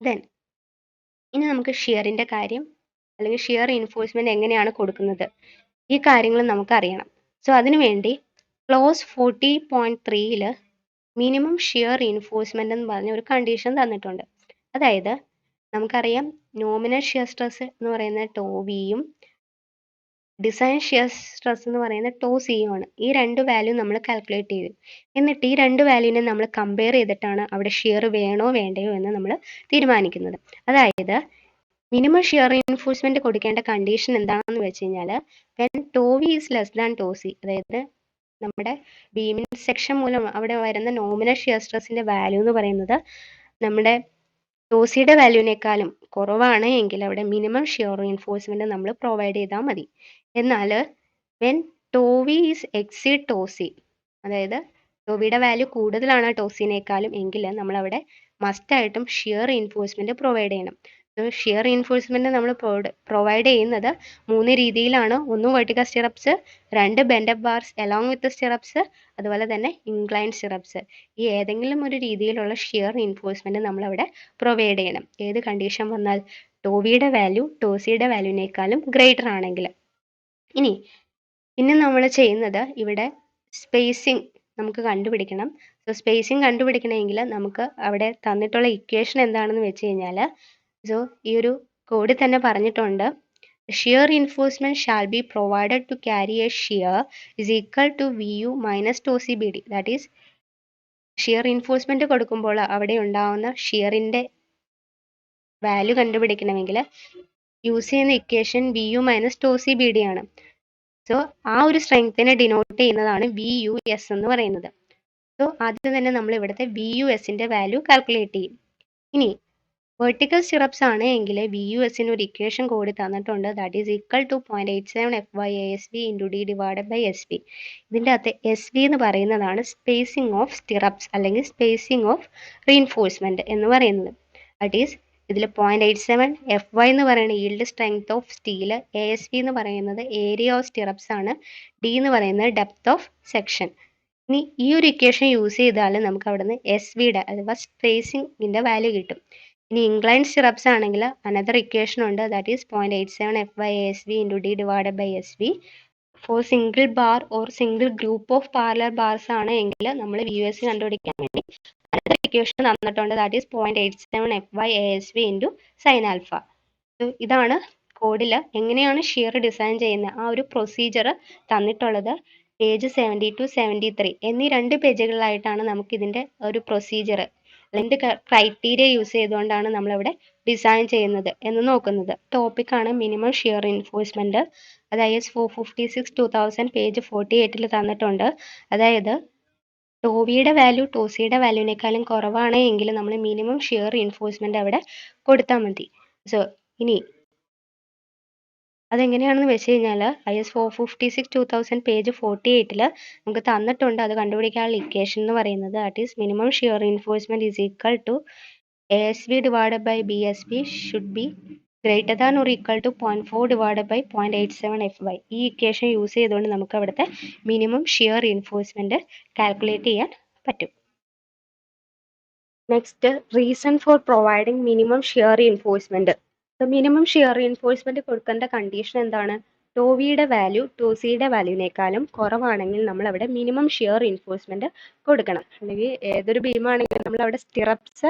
Speaker 1: ദെൻ ഇനി നമുക്ക് ഷിയറിന്റെ കാര്യം അല്ലെങ്കിൽ ഷിയർ റീഇൻഫോഴ്സ്മെന്റ് എങ്ങനെയാണ് കൊടുക്കുന്നത് ഈ കാര്യങ്ങൾ നമുക്ക് അറിയണം. സോ അതിനുവേണ്ടി ക്ലോസ് 40.3 മിനിമം ഷിയർ റീഇൻഫോഴ്സ്മെന്റ് എന്ന് പറഞ്ഞ ഒരു കണ്ടീഷൻ തന്നിട്ടുണ്ട്. അതായത് നമുക്കറിയാം നോമിനൽ ഷിയർ സ്ട്രെസ് എന്ന് പറയുന്നത് ടോ വിയും ഡിസൈൻ ഷിയർ സ്ട്രെസ് എന്ന് പറയുന്നത് ടോ സിയും ആണ്. ഈ രണ്ട് വാല്യൂ നമ്മൾ കാൽക്കുലേറ്റ് ചെയ്തു. എന്നിട്ട് ഈ രണ്ട് വാല്യൂവിനെ നമ്മൾ കമ്പയർ ചെയ്തിട്ടാണ് അവിടെ ഷിയർ വേണോ വേണ്ടയോ എന്ന് നമ്മൾ തീരുമാനിക്കുന്നത്. അതായത് മിനിമം ഷിയർ റീഇൻഫോഴ്സ്മെന്റ് കൊടുക്കേണ്ട കണ്ടീഷൻ എന്താണെന്ന് വെച്ച് കഴിഞ്ഞാൽ when tau v is less than tau c, അതായത് നമ്മുടെ ബീമിൻ സെക്ഷൻ മൂലം അവിടെ വരുന്ന നോമിനൽ ഷിയർ സ്ട്രെസ്സിന്റെ വാല്യൂ എന്ന് പറയുന്നത് നമ്മുടെ ടോസിയുടെ വാല്യൂവിനേക്കാളും കുറവാണ് എങ്കിൽ അവിടെ മിനിമം ഷിയർ റീഇൻഫോഴ്സ്മെന്റ് നമ്മൾ പ്രൊവൈഡ് ചെയ്താൽ മതി. എന്നാൽ when tau v is exceed tau c, അതായത് ടോവിയുടെ വാല്യൂ കൂടുതലാണ് ടോസിനേക്കാളും എങ്കിൽ നമ്മൾ അവിടെ മസ്റ്റ് ആയിട്ടും ഷിയർ റീഇൻഫോഴ്സ്മെന്റ് പ്രൊവൈഡ് ചെയ്യണം. ഷിയർ റീഇൻഫോഴ്സ്മെന്റ് നമ്മൾ പ്രൊവൈഡ് ചെയ്യുന്നത് 3 രീതിയിലാണ്. 1 vertical stirrups, 2 bent up bars along with stirrups, അതുപോലെ തന്നെ ഇൻക്ലൈൻഡ് സ്റ്റിറപ്സ്. ഈ ഏതെങ്കിലും ഒരു രീതിയിലുള്ള ഷിയർ റീഇൻഫോഴ്സ്മെന്റ് നമ്മൾ അവിടെ പ്രൊവൈഡ് ചെയ്യണം. ഏത് കണ്ടീഷൻ വന്നാൽ ടോവിയുടെ വാല്യൂ ടോസിയുടെ വാല്യൂവിനേക്കാളും ഗ്രേറ്റർ ആണെങ്കിൽ. ഇനി പിന്നെ നമ്മൾ ചെയ്യുന്നത് ഇവിടെ സ്പേസിംഗ് നമുക്ക് കണ്ടുപിടിക്കണം. സോ സ്പേസിംഗ് കണ്ടുപിടിക്കണമെങ്കിൽ നമുക്ക് അവിടെ തന്നിട്ടുള്ള ഇക്വേഷൻ എന്താണെന്ന് വെച്ച് കഴിഞ്ഞാൽ സോ ഈ ഒരു കോഡിൽ തന്നെ പറഞ്ഞിട്ടുണ്ട്, shear reinforcement shall be provided to carry a shear is equal to v u minus tau c b d. That is shear reinforcement കൊടുക്കുമ്പോൾ അവിടെ ഉണ്ടാവുന്ന ഷിയറിന്റെ വാല്യൂ കണ്ടുപിടിക്കണമെങ്കിൽ യൂസ് ചെയ്യുന്ന equation v u minus tau c b d ആണ്. So ആ ഒരു സ്ട്രെങ്ത്തിനെ ഡിനോട്ട് ചെയ്യുന്നതാണ് വി യു എസ് എന്ന് പറയുന്നത്. സോ ആദ്യം തന്നെ നമ്മൾ ഇവിടുത്തെ വി യു എസിന്റെ വാല്യൂ കാൽക്കുലേറ്റ് ചെയ്യും. ഇനി വെർട്ടിക്കൽ സ്റ്റിറപ്സ് ആണ് എങ്കിൽ വി യു എസിന് ഒരു ഇക്വേഷൻ കൂടി തന്നിട്ടുണ്ട്. That is equal to 0.87 FY/ASB into d divided by s b. ഇതിൻ്റെ അകത്ത് എസ് ബി എന്ന് പറയുന്നതാണ് സ്പേസിംഗ് ഓഫ് സ്റ്റിറപ്സ് അല്ലെങ്കിൽ സ്പേസിംഗ് ഓഫ് റീഇൻഫോഴ്സ്മെന്റ് എന്ന് പറയുന്നത്. ദാറ്റ് ഈസ് ഇതിൽ 0.87 FY എന്ന് പറയുന്നത് yield strength of steel, ASB എന്ന് പറയുന്നത് ഏരിയ ഓഫ് സ്റ്റിറപ്സ് ആണ്, ഡി എന്ന് പറയുന്നത് ഡെപ്ത് ഓഫ് സെക്ഷൻ. ഇനി ഈ ഒരു ഇക്വേഷൻ യൂസ് ചെയ്താൽ നമുക്ക് അവിടുന്ന് എസ് ബിയുടെ അഥവാ സ്പേസിംഗിന്റെ വാല്യൂ കിട്ടും. ഇനി ഇൻക്ലൈൻഡ് സ്റ്റിറപ്സ് ആണെങ്കിൽ അനദർ ഇക്വേഷൻ ഉണ്ട്. That is 0.87 FY/ASB into d divided by s b. For single bar or single group of parallel bars ആണ് എങ്കിൽ നമ്മൾ വി യു എസ് കണ്ടുപിടിക്കാൻ വേണ്ടി അനദർ ഇക്വേഷൻ തന്നിട്ടുണ്ട്. That is 0.87 FY/ASB into sine alpha. ഇതാണ് കോഡിൽ എങ്ങനെയാണ് ഷിയർ ഡിസൈൻ ചെയ്യുന്ന ആ ഒരു പ്രൊസീജിയർ തന്നിട്ടുള്ളത്. പേജ് 70 to 73 എന്നീ 2 പേജുകളിലായിട്ടാണ് നമുക്ക് ഇതിന്റെ ഒരു പ്രൊസീജിയർ എന്ത് ക്രൈറ്റീരിയ യൂസ് ചെയ്തുകൊണ്ടാണ് നമ്മളിവിടെ ഡിസൈൻ ചെയ്യുന്നത് എന്ന് നോക്കുന്നത്. ടോപ്പിക്കാണ് മിനിമം ഷിയർ എൻഫോഴ്സ്മെൻറ്റ്. അത് IS 456/2000 പേജ് 48 തന്നിട്ടുണ്ട്. അതായത് ടോവിയുടെ വാല്യൂ ടോസിയുടെ വാല്യൂവിനേക്കാളും കുറവാണ് എങ്കിൽ നമ്മൾ മിനിമം ഷിയർ എൻഫോഴ്സ്മെൻറ്റ് അവിടെ കൊടുത്താൽ മതി. സോ ഇനി അതെങ്ങനെയാണെന്ന് വെച്ച് കഴിഞ്ഞാൽ IS 456/2000 പേജ് 48 നമുക്ക് തന്നിട്ടുണ്ട്. അത് കണ്ടുപിടിക്കാനുള്ള ഇക്വേഷൻ എന്ന് പറയുന്നത് that is minimum shear reinforcement is equal to ASB divided by BSB should be greater than or equal to 0.4 divided by 0.87 FY. ഈ ഇക്വേഷൻ യൂസ് ചെയ്തുകൊണ്ട് നമുക്ക് അവിടുത്തെ മിനിമം ഷിയർ റീഇൻഫോഴ്സ്മെന്റ് കാൽക്കുലേറ്റ് ചെയ്യാൻ പറ്റും. Next, reason for providing minimum shear reinforcement. Minimum shear reinforcement കൊടുക്കേണ്ട condition എന്താണ്? ടോവിയുടെ value ടോസിയുടെ വാല്യൂവിനേക്കാളും കുറവാണെങ്കിൽ നമ്മൾ അവിടെ മിനിമം ഷിയർ റീഇൻഫോഴ്സ്മെന്റ് കൊടുക്കണം. അല്ലെങ്കിൽ ഏതൊരു ബീമാണെങ്കിലും നമ്മൾ അവിടെ സ്റ്റിറപ്സ്,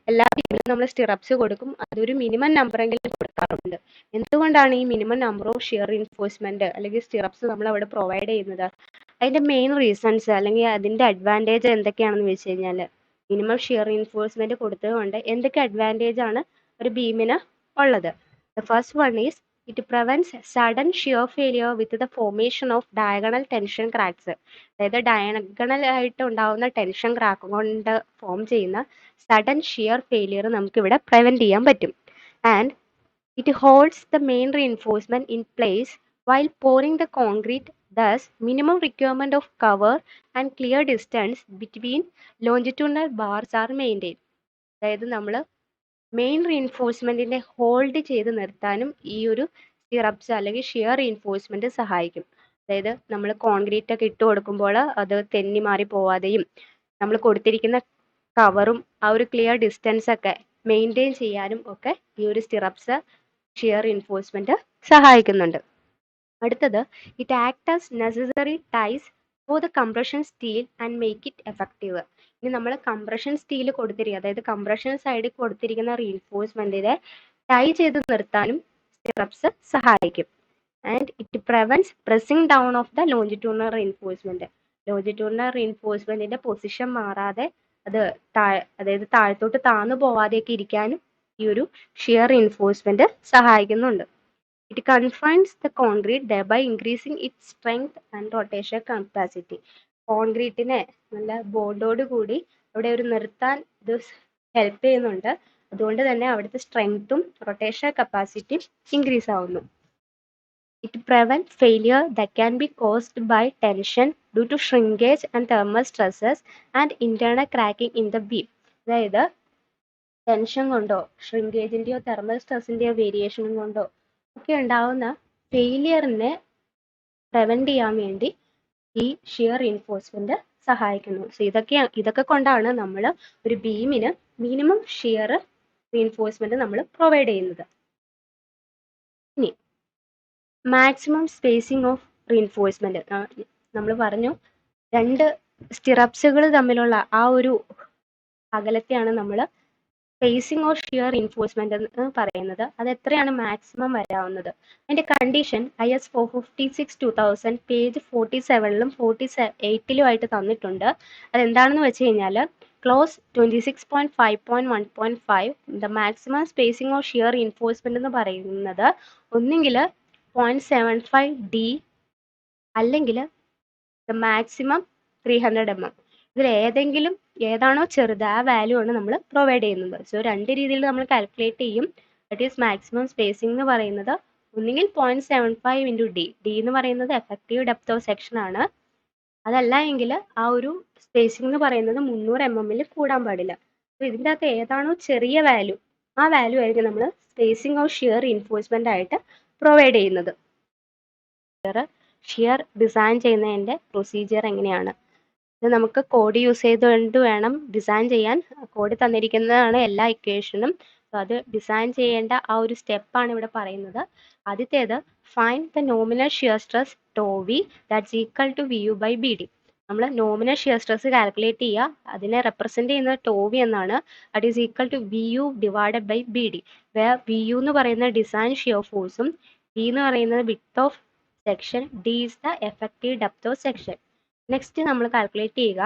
Speaker 1: എല്ലാ ബീമിലും നമ്മൾ സ്റ്റിറപ്സ് കൊടുക്കും. അതൊരു മിനിമം നമ്പർ എങ്കിലും കൊടുക്കാറുണ്ട്. എന്തുകൊണ്ടാണ് ഈ minimum number of shear reinforcement അല്ലെങ്കിൽ സ്റ്റിറപ്സ് നമ്മൾ അവിടെ പ്രൊവൈഡ് ചെയ്യുന്നത്? അതിന്റെ മെയിൻ റീസൺസ് അല്ലെങ്കിൽ അതിന്റെ അഡ്വാൻറ്റേജ് എന്തൊക്കെയാണെന്ന് വെച്ച് കഴിഞ്ഞാൽ, മിനിമം ഷിയർ റീഇൻഫോഴ്സ്മെന്റ് കൊടുത്തതുകൊണ്ട് എന്തൊക്കെ അഡ്വാൻറ്റേജ് ആണ് ഒരു ബീമിന് ഉള്ളത്? The first one is it prevents sudden shear failure with the formation of diagonal tension cracks. അതായത് ഡയഗണൽ ആയിട്ട് ഉണ്ടാവുന്ന ടെൻഷൻ ക്രാക്ക് കൊണ്ട് ഫോം ചെയ്യുന്ന സഡൻ ഷിയർ ഫെയിലിയർ നമുക്ക് ഇവിടെ പ്രിവെന്റ് ചെയ്യാൻ പറ്റും. And it holds the main reinforcement in place while pouring the concrete. Thus, minimum requirement of cover and clear distance between longitudinal bars are maintained. അതായത് നമ്മൾ main റീഇൻഫോഴ്സ്മെന്റിനെ hold ചെയ്ത് നിർത്താനും ഈ ഒരു സ്റ്റിറപ്സ് അല്ലെങ്കിൽ ഷിയർ റീഇൻഫോഴ്സ്മെന്റ് സഹായിക്കും. അതായത് നമ്മൾ കോൺക്രീറ്റ് ഒക്കെ ഇട്ട് കൊടുക്കുമ്പോൾ അത് തെന്നി മാറി പോവാതെയും നമ്മൾ കൊടുത്തിരിക്കുന്ന കവറും ആ ഒരു ക്ലിയർ ഡിസ്റ്റൻസ് ഒക്കെ മെയിൻറ്റെയിൻ ചെയ്യാനും ഒക്കെ ഈ ഒരു സ്റ്റിറപ്സ് ഷിയർ റീഇൻഫോഴ്സ്മെന്റ് സഹായിക്കുന്നുണ്ട്. അടുത്തത്, it act as necessary ties for the compression steel and make it effective. ഇനി നമ്മൾ കംപ്രഷൻ സ്റ്റീൽ കൊടുത്തിരിക്കുക, അതായത് കംപ്രഷൻ സൈഡിൽ കൊടുത്തിരിക്കുന്ന റീഇൻഫോഴ്സ്മെന്റിനെ ടൈ ചെയ്ത് നിർത്താനും സ്റ്റിറപ്സ് സഹായിക്കും. And it prevents pressing down of the longitudinal reinforcement. Longitudinal റീഇൻഫോഴ്സ്മെന്റിന്റെ പൊസിഷൻ മാറാതെ അത് അതായത് താഴത്തോട്ട് താന്നു പോവാതെയൊക്കെ ഇരിക്കാനും ഈ ഒരു ഷിയർ റീഇൻഫോഴ്സ്മെന്റ് സഹായിക്കുന്നുണ്ട്. It confines the concrete, thereby increasing its strength and rotation capacity. കോൺക്രീറ്റിനെ നല്ല ബോണ്ടോട് കൂടി അവിടെ ഒരു നിർത്താൻ ഇത് ഹെൽപ്പ് ചെയ്യുന്നുണ്ട്. അതുകൊണ്ട് തന്നെ അവിടുത്തെ സ്ട്രെങ്ത്തും റൊട്ടേഷൻ കപ്പാസിറ്റിയും ഇൻക്രീസ് ആവുന്നു. It prevent failure that can be caused by tension due to shrinkage and thermal stresses and internal cracking in the beam. അതായത് ടെൻഷൻ കൊണ്ടോ ഷ്രിങ്കേജിന്റെയോ തെർമൽ സ്ട്രെസ്സിന്റെയോ വേരിയേഷൻ കൊണ്ടോ ഒക്കെ ഉണ്ടാവുന്ന ഫെയിലിയറിനെ പ്രിവെന്റ് ചെയ്യാൻ വേണ്ടി ഈ ഷിയർ റീഇൻഫോഴ്സ്മെന്റ് സഹായിക്കുന്നു. സോ ഇതൊക്കെ കൊണ്ടാണ് നമ്മൾ ഒരു ബീമിന് മിനിമം ഷിയർ റീഇൻഫോഴ്സ്മെന്റ് നമ്മൾ പ്രൊവൈഡ് ചെയ്യുന്നത്. ഇനി മാക്സിമം സ്പേസിംഗ് ഓഫ് റീഇൻഫോഴ്സ്മെന്റ്. നമ്മൾ പറഞ്ഞു, രണ്ട് സ്റ്റിറപ്സുകൾ തമ്മിലുള്ള ആ ഒരു അകലത്തെയാണ് നമ്മൾ സ്പേസിംഗ് ഓഫ് ഷിയർ റീഇൻഫോഴ്സ്മെന്റ് എന്ന് പറയുന്നത്. അത് എത്രയാണ് മാക്സിമം വരാവുന്നത്? അതിന്റെ കണ്ടീഷൻ IS 456/2000 പേജ് 47 48 ആയിട്ട് തന്നിട്ടുണ്ട്. അതെന്താണെന്ന് വെച്ച് കഴിഞ്ഞാൽ, close 26.5.1.5 the maximum spacing of shear reinforcement എന്ന് പറയുന്നത് ഒന്നുകിൽ 0.75 D അല്ലെങ്കിൽ ദ മാക്സിമം 300 mm. ഇതിൽ ഏതാണോ ചെറുത് ആ വാല്യൂ ആണ് നമ്മൾ പ്രൊവൈഡ് ചെയ്യുന്നത്. സോ രണ്ട് രീതിയിൽ നമ്മൾ കാൽക്കുലേറ്റ് ചെയ്യും. ദാറ്റ് ഈസ് മാക്സിമം സ്പേസിംഗ് എന്ന് പറയുന്നത് ഒന്നുകിൽ 0.75 into D. D എന്ന് പറയുന്നത് എഫക്റ്റീവ് ഡെപ്ത് ഓഫ് സെക്ഷൻ ആണ്. അതല്ല എങ്കിൽ ആ ഒരു സ്പേസിംഗ് എന്ന് പറയുന്നത് 300 mm കൂടാൻ പാടില്ല. സോ ഇതിൻ്റെ അകത്ത് ഏതാണോ ചെറിയ വാല്യൂ ആ വാല്യൂ ആയിരിക്കും നമ്മൾ സ്പേസിംഗ് ഓഫ് ഷിയർ റീഇൻഫോഴ്സ്മെന്റ് ആയിട്ട് പ്രൊവൈഡ് ചെയ്യുന്നത്. ഷിയർ ഡിസൈൻ ചെയ്യുന്നതിൻ്റെ പ്രൊസീജിയർ എങ്ങനെയാണ്? ഇത് നമുക്ക് കോഡ് യൂസ് ചെയ്തുകൊണ്ട് വേണം ഡിസൈൻ ചെയ്യാൻ. കോഡ് തന്നിരിക്കുന്നതാണ് എല്ലാ ഇക്വേഷനും. സോ അത് ഡിസൈൻ ചെയ്യേണ്ട ആ ഒരു സ്റ്റെപ്പാണ് ഇവിടെ പറയുന്നത്. ആദ്യത്തേത്, find the nominal shear stress tau v that's equal to VU by BD. നമ്മൾ നോമിനൽ ഷിയർ സ്ട്രെസ് കാൽക്കുലേറ്റ് ചെയ്യുക. അതിനെ റെപ്രസെന്റ് ചെയ്യുന്നത് ടോവി എന്നാണ്. That is equal to VU divided by BD. Where VU എന്ന് പറയുന്ന ഡിസൈൻ ഷിയർ ഫോഴ്സും B എന്ന് പറയുന്നത് width of section, D is the effective depth of section. Next നമ്മൾ കാൽക്കുലേറ്റ് ചെയ്യുക,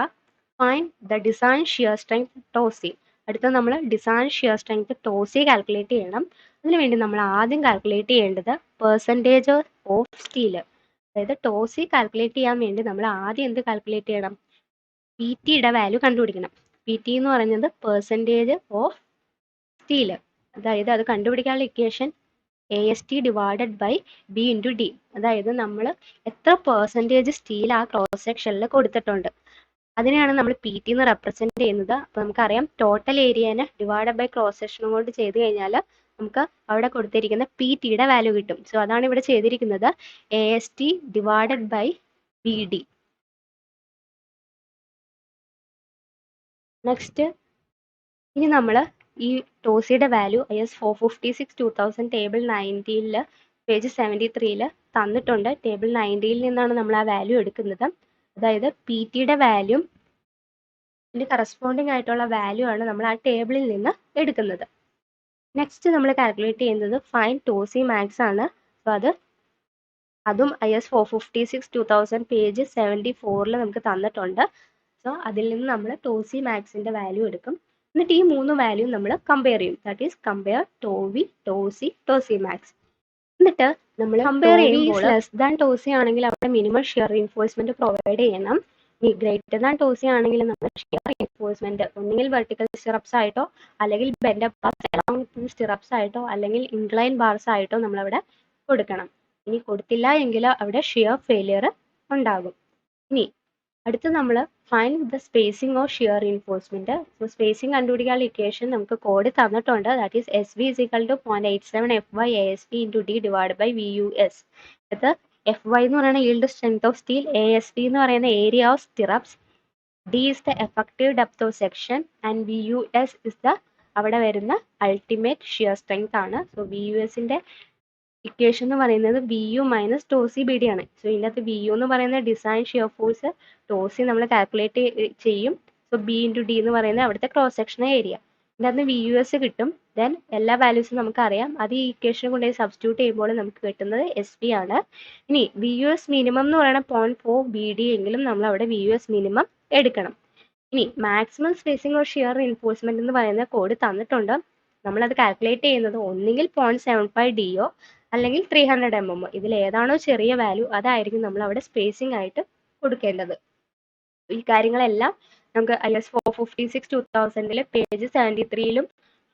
Speaker 1: find the design shear strength tau c. അടുത്ത നമ്മൾ design shear strength ടോസി calculate ചെയ്യണം. അതിനുവേണ്ടി നമ്മൾ ആദ്യം കാൽക്കുലേറ്റ് ചെയ്യേണ്ടത് പെർസെൻറ്റേജ് ഓഫ് സ്റ്റീൽ. അതായത് ടോസി കാൽക്കുലേറ്റ് ചെയ്യാൻ വേണ്ടി നമ്മൾ ആദ്യം എന്ത് കാൽക്കുലേറ്റ് ചെയ്യണം? പി ടിയുടെ വാല്യൂ കണ്ടുപിടിക്കണം. പി ടി എന്ന് പറയുന്നത് പെർസെൻറ്റേജ് ഓഫ് സ്റ്റീൽ. അതായത് അത് കണ്ടുപിടിക്കാനുള്ള equation AST divided by b into d. അതായത് നമ്മൾ എത്ര പെർസെൻറ്റേജ് സ്റ്റീൽ ആ ക്രോസ് സെക്ഷനിൽ കൊടുത്തിട്ടുണ്ട് അതിനെയാണ് നമ്മൾ പി ടി എന്ന് റെപ്രസെൻറ്റ് ചെയ്യുന്നത്. അപ്പോൾ നമുക്കറിയാം ടോട്ടൽ ഏരിയനെ ഡിവൈഡ് ബൈ ക്രോസ് സെക്ഷൻ കൊണ്ട് ചെയ്ത് കഴിഞ്ഞാൽ നമുക്ക് അവിടെ കൊടുത്തിരിക്കുന്ന പി ടിയുടെ വാല്യൂ കിട്ടും. സോ അതാണ് ഇവിടെ ചെയ്തിരിക്കുന്നത്, AST divided by b d. Next ഇനി നമ്മൾ ഈ ടോസിയുടെ വാല്യൂ IS 456/2000 ടേബിൾ 19 പേജ് 73 തന്നിട്ടുണ്ട്. ടേബിൾ 90 നിന്നാണ് നമ്മൾ ആ വാല്യൂ എടുക്കുന്നത്. അതായത് പി ടിയുടെ വാല്യൂ ഇതിന് കറസ്പോണ്ടിങ് ആയിട്ടുള്ള വാല്യൂ ആണ് നമ്മൾ ആ ടേബിളിൽ നിന്ന് എടുക്കുന്നത്. നെക്സ്റ്റ് നമ്മൾ കാൽക്കുലേറ്റ് ചെയ്യുന്നത് ഫൈൻ ടോസി മാക്സ് ആണ്. സോ അതും IS 456/2000 പേജ് 74 നമുക്ക് തന്നിട്ടുണ്ട്. സോ അതിൽ നിന്ന് നമ്മൾ ടോസി മാക്സിന്റെ വാല്യൂ എടുക്കും. എന്നിട്ട് ഈ 3 വാല്യൂ നമ്മൾ കമ്പയർ ചെയ്യും. That is compare tau v, tau c, tau c max. എന്നിട്ട് നമ്മൾ കമ്പയർ ചെയ്യുമ്പോൾ ലെസ് ദാൻ ടോസി ആണെങ്കിൽ അവിടെ മിനിമം ഷിയർ റീൻഫോഴ്സ്മെന്റ് പ്രൊവൈഡ് ചെയ്യണം. ഗ്രേറ്റർ ദാൻ ടോസി ആണെങ്കിൽ നമ്മൾ ഷിയർ റീൻഫോഴ്സ്മെന്റ് ഒന്നുകിൽ വെർട്ടിക്കൽ സ്റ്റിറപ്സ് ആയിട്ടോ അല്ലെങ്കിൽ ബെൻഡ് ബാർസ് സ്റ്റിറപ്സ് ആയിട്ടോ അല്ലെങ്കിൽ ഇൻക്ലൈൻ ബാർസ് ആയിട്ടോ നമ്മളവിടെ കൊടുക്കണം. ഇനി കൊടുത്തില്ല എങ്കിൽ അവിടെ ഷിയർ ഫെയിലിയർ ഉണ്ടാകും. ഇനി അടുത്ത് നമ്മൾ find the spacing of shear reinforcement. So spacing കണ്ടുപിടിക്കാനുള്ള ഇക്വേഷൻ നമുക്ക് കോഡ് തന്നിട്ടുണ്ട്. That is SV = 0.87 FY ASP × D divide by VUS. ഇത് FY എന്ന് പറയുന്ന yield strength of steel, ASP എന്ന് പറയുന്ന area of stirrups, D is the effective depth of section and VUS is the അവിടെ വരുന്ന ultimate shear strength ആണ്. So VUSന്റെ equation എന്ന് പറയുന്നത് VU മൈനസ് ടോസി BD ആണ്. സോ ഇതിനകത്ത് VU എന്ന് പറയുന്ന ഡിസൈൻ ഷിയർ ഫോഴ്സ്, ടോസി നമ്മൾ കാൽക്കുലേറ്റ് ചെയ്യും. സോ B × D എന്ന് പറയുന്നത് അവിടുത്തെ ക്രോസ് സെക്ഷൻ ഏരിയ. ഇതിനകത്ത് VUS കിട്ടും. ദെൻ എല്ലാ വാല്യൂസും നമുക്കറിയാം. അത് ഈ ഇക്വേഷൻ കൊണ്ടുപോയി സബ്സ്റ്റിറ്റ്യൂട്ട് ചെയ്യുമ്പോൾ നമുക്ക് കിട്ടുന്നത് SP ആണ്. ഇനി VUS മിനിമം എന്ന് പറയുന്നത് 0.4 BD എങ്കിലും നമ്മൾ അവിടെ VUS മിനിമം എടുക്കണം. ഇനി maximum spacing of shear reinforcement എന്ന് പറയുന്ന കോഡ് തന്നിട്ടുണ്ട്. നമ്മളത് കാൽക്കുലേറ്റ് ചെയ്യുന്നത് ഒന്നുകിൽ 0.75 DO അല്ലെങ്കിൽ 300 mm. ഇതിൽ ഏതാണോ ചെറിയ വാല്യൂ അതായിരിക്കും നമ്മൾ അവിടെ സ്പേസിംഗ് ആയിട്ട് കൊടുക്കേണ്ടത്. ഈ കാര്യങ്ങളെല്ലാം നമുക്ക് IS 456/2000 പേജ് 73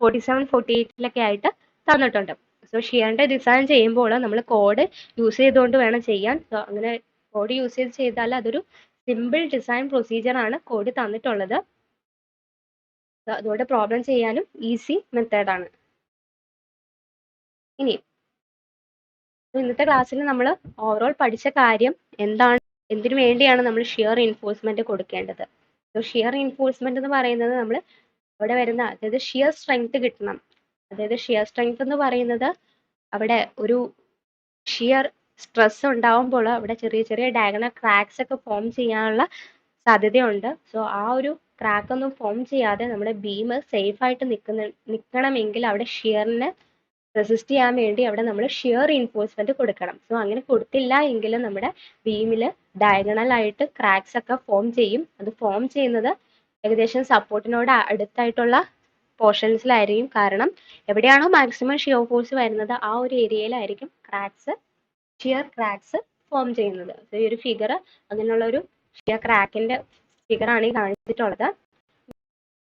Speaker 1: 47 48 ആയിട്ട് തന്നിട്ടുണ്ട്. സോ ഷിയറിന്റെ ഡിസൈൻ ചെയ്യുമ്പോൾ നമ്മൾ കോഡ് യൂസ് ചെയ്തുകൊണ്ട് വേണം ചെയ്യാൻ. സോ അങ്ങനെ കോഡ് യൂസ് ചെയ്താൽ അതൊരു സിമ്പിൾ ഡിസൈൻ പ്രൊസീജിയർ ആണ് കോഡ് തന്നിട്ടുള്ളത്. അതുകൊണ്ട് പ്രോബ്ലം ചെയ്യാനും ഈസി മെത്തേഡാണ്. ഇനി ഇന്നത്തെ ക്ലാസ്സിൽ നമ്മൾ ഓവറോൾ പഠിച്ച കാര്യം എന്താണ്, എന്തിനു വേണ്ടിയാണ് നമ്മൾ ഷിയർ റീൻഫോഴ്സ്മെന്റ് കൊടുക്കേണ്ടത്. സോ ഷിയർ റീൻഫോഴ്സ്മെന്റ് എന്ന് പറയുന്നത് നമ്മൾ അവിടെ വരുന്ന അതായത് ഷിയർ സ്ട്രെങ്ത് കിട്ടണം. അതായത് ഷിയർ സ്ട്രെങ്ത് എന്ന് പറയുന്നത് അവിടെ ഒരു ഷിയർ സ്ട്രെസ് ഉണ്ടാവുമ്പോൾ അവിടെ ചെറിയ ചെറിയ ഡയഗണൽ ക്രാക്സ് ഒക്കെ ഫോം ചെയ്യാനുള്ള സാധ്യതയുണ്ട്. സോ ആ ഒരു ക്രാക്ക് ഒന്നും ഫോം ചെയ്യാതെ നമ്മുടെ ബീം സേഫ് ആയിട്ട് നിൽക്കണമെങ്കിൽ അവിടെ ഷിയറിനെ റെസിസ്റ്റ് ചെയ്യാൻ വേണ്ടി അവിടെ നമ്മൾ ഷിയർ റീൻഫോഴ്സ്മെന്റ് കൊടുക്കണം. സോ അങ്ങനെ കൊടുത്തില്ല എങ്കിൽ നമ്മുടെ ബീമിൽ ഡയഗണൽ ആയിട്ട് ക്രാക്സ് ഒക്കെ ഫോം ചെയ്യും. അത് ഫോം ചെയ്യുന്നത് ഏകദേശം സപ്പോർട്ടിനോട് അടുത്തായിട്ടുള്ള പോർഷൻസിലായിരിക്കും. കാരണം എവിടെയാണോ മാക്സിമം ഷിയർ ഫോഴ്സ് വരുന്നത് ആ ഒരു ഏരിയയിലായിരിക്കും ഷിയർ ക്രാക്സ് ഫോം ചെയ്യുന്നത്. സോ ഈ ഒരു ഫിഗർ അങ്ങനെയുള്ള ഒരു ഷിയർ ക്രാക്കിന്റെ ഫിഗറാണ് ഈ കാണിച്ചിട്ടുള്ളത്.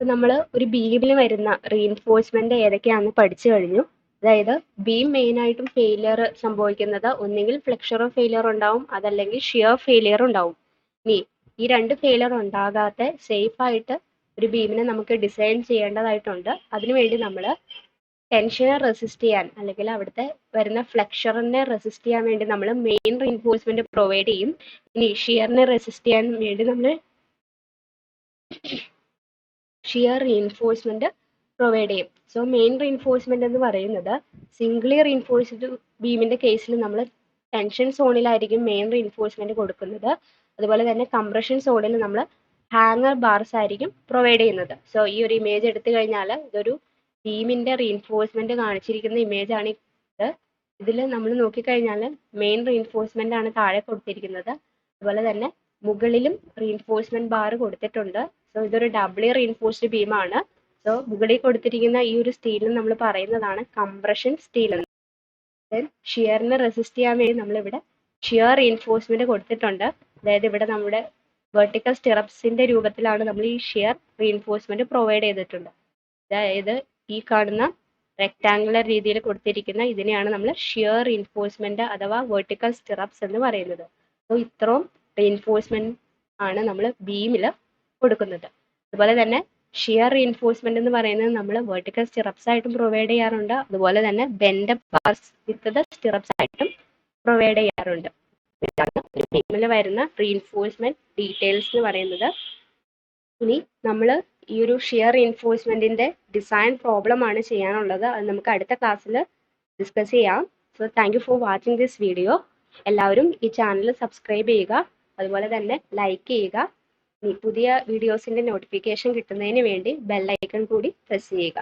Speaker 1: നമ്മൾ ഒരു ബീമിൽ വരുന്ന റീൻഫോഴ്സ്മെന്റ് ഏതൊക്കെയാണെന്ന് പഠിച്ചു കഴിഞ്ഞു. അതായത് ബീം മെയിൻ ആയിട്ടും ഫെയിലിയർ സംഭവിക്കുന്നത് ഒന്നുകിൽ ഫ്ലെക്ചർ ഫെയിലിയർ ഉണ്ടാവും, അതല്ലെങ്കിൽ ഷിയർ ഫെയിലിയർ ഉണ്ടാവും. ഇനി ഈ രണ്ട് ഫെയിലിയർ ഉണ്ടാകാത്ത സേഫ് ആയിട്ട് ഒരു ബീമിനെ നമുക്ക് ഡിസൈൻ ചെയ്യേണ്ടതായിട്ടുണ്ട്. അതിനുവേണ്ടി നമ്മൾ ടെൻഷനെ റെസിസ്റ്റ് ചെയ്യാൻ അല്ലെങ്കിൽ അവിടുത്തെ വരുന്ന ഫ്ലെക്ചറിനെ റെസിസ്റ്റ് ചെയ്യാൻ വേണ്ടി നമ്മൾ മെയിൻ റീൻഫോഴ്സ്മെന്റ് പ്രൊവൈഡ് ചെയ്യും. ഇനി ഷിയറിനെ റെസിസ്റ്റ് ചെയ്യാൻ വേണ്ടി നമ്മൾ ഷിയർ റീൻഫോഴ്സ്മെന്റ് പ്രൊവൈഡ് ചെയ്യും. സോ മെയിൻ റീൻഫോഴ്സ്മെന്റ് എന്ന് പറയുന്നത് സിംഗിളി റീൻഫോഴ്സ്ഡ് ബീമിന്റെ കേസിൽ നമ്മൾ ടെൻഷൻ സോണിലായിരിക്കും മെയിൻ റീൻഫോഴ്സ്മെന്റ് കൊടുക്കുന്നത്. അതുപോലെ തന്നെ കംപ്രഷൻ സോണിൽ നമ്മൾ ഹാങ്ങർ ബാർസ് ആയിരിക്കും പ്രൊവൈഡ് ചെയ്യുന്നത്. സോ ഈ ഒരു ഇമേജ് എടുത്തു കഴിഞ്ഞാൽ ഇതൊരു ബീമിന്റെ റീൻഫോഴ്സ്മെന്റ് കാണിച്ചിരിക്കുന്ന ഇമേജ് ആണ് ഇത്. ഇതിൽ നമ്മൾ നോക്കിക്കഴിഞ്ഞാൽ മെയിൻ റീൻഫോഴ്സ്മെന്റ് ആണ് താഴെ കൊടുത്തിരിക്കുന്നത്. അതുപോലെ തന്നെ മുകളിലും റീൻഫോഴ്സ്മെന്റ് ബാർ കൊടുത്തിട്ടുണ്ട്. സോ ഇതൊരു ഡബിളി റീൻഫോഴ്സ്ഡ് ബീമാണ്. സോ മുകളിൽ കൊടുത്തിരിക്കുന്ന ഈ ഒരു സ്റ്റീലിന് നമ്മൾ പറയുന്നതാണ് കംപ്രഷൻ സ്റ്റീൽ എന്ന്. ദെൻ ഷിയറിനെ റെസിസ്റ്റ് ചെയ്യാൻ വേണ്ടി നമ്മളിവിടെ ഷിയർ റീഇൻഫോഴ്സ്മെന്റ് കൊടുത്തിട്ടുണ്ട്. അതായത് ഇവിടെ നമ്മുടെ വെർട്ടിക്കൽ സ്റ്റിറപ്സിന്റെ രൂപത്തിലാണ് നമ്മൾ ഈ ഷിയർ റീഇൻഫോഴ്സ്മെന്റ് പ്രൊവൈഡ് ചെയ്തിട്ടുണ്ട്. അതായത് ഈ കാണുന്ന റെക്ടാങ്കുലർ രീതിയിൽ കൊടുത്തിരിക്കുന്ന ഇതിനെയാണ് നമ്മൾ ഷിയർ റീഇൻഫോഴ്സ്മെന്റ് അഥവാ വെർട്ടിക്കൽ സ്റ്റിറപ്സ് എന്ന് പറയുന്നത്. സോ ഇത്രയും റീഇൻഫോഴ്സ്മെന്റ് ആണ് നമ്മൾ ബീമിൽ കൊടുക്കുന്നത്. അതുപോലെ തന്നെ ഷിയർ റീഇൻഫോഴ്സ്മെന്റ് എന്ന് പറയുന്നത് നമ്മൾ വെർട്ടിക്കൽ സ്റ്റിറപ്സ് ആയിട്ടും പ്രൊവൈഡ് ചെയ്യാറുണ്ട്. അതുപോലെ തന്നെ bend bars with the stirrups ആയിട്ടും പ്രൊവൈഡ് ചെയ്യാറുണ്ട്. ഇതാണ് ഒരു ബീമിൽ വരുന്ന റീഇൻഫോഴ്സ്മെന്റ് ഡീറ്റെയിൽസ് എന്ന് പറയുന്നത്. ഇനി നമ്മൾ ഈ ഒരു ഷിയർ റീഇൻഫോഴ്സ്മെന്റിന്റെ ഡിസൈൻ പ്രോബ്ലം ആണ് ചെയ്യാനുള്ളത്. അത് നമുക്ക് അടുത്ത ക്ലാസ്സിൽ ഡിസ്കസ് ചെയ്യാം. So thank you for watching this video. എല്ലാവരും ഈ ചാനൽ സബ്സ്ക്രൈബ് ചെയ്യുക, അതുപോലെ തന്നെ ലൈക്ക് ചെയ്യുക. പുതിയ വീഡിയോസിന്റെ നോട്ടിഫിക്കേഷൻ കിട്ടുന്നതിന് വേണ്ടി ബെൽ ഐക്കൺ കൂടി പ്രസ് ചെയ്യുക.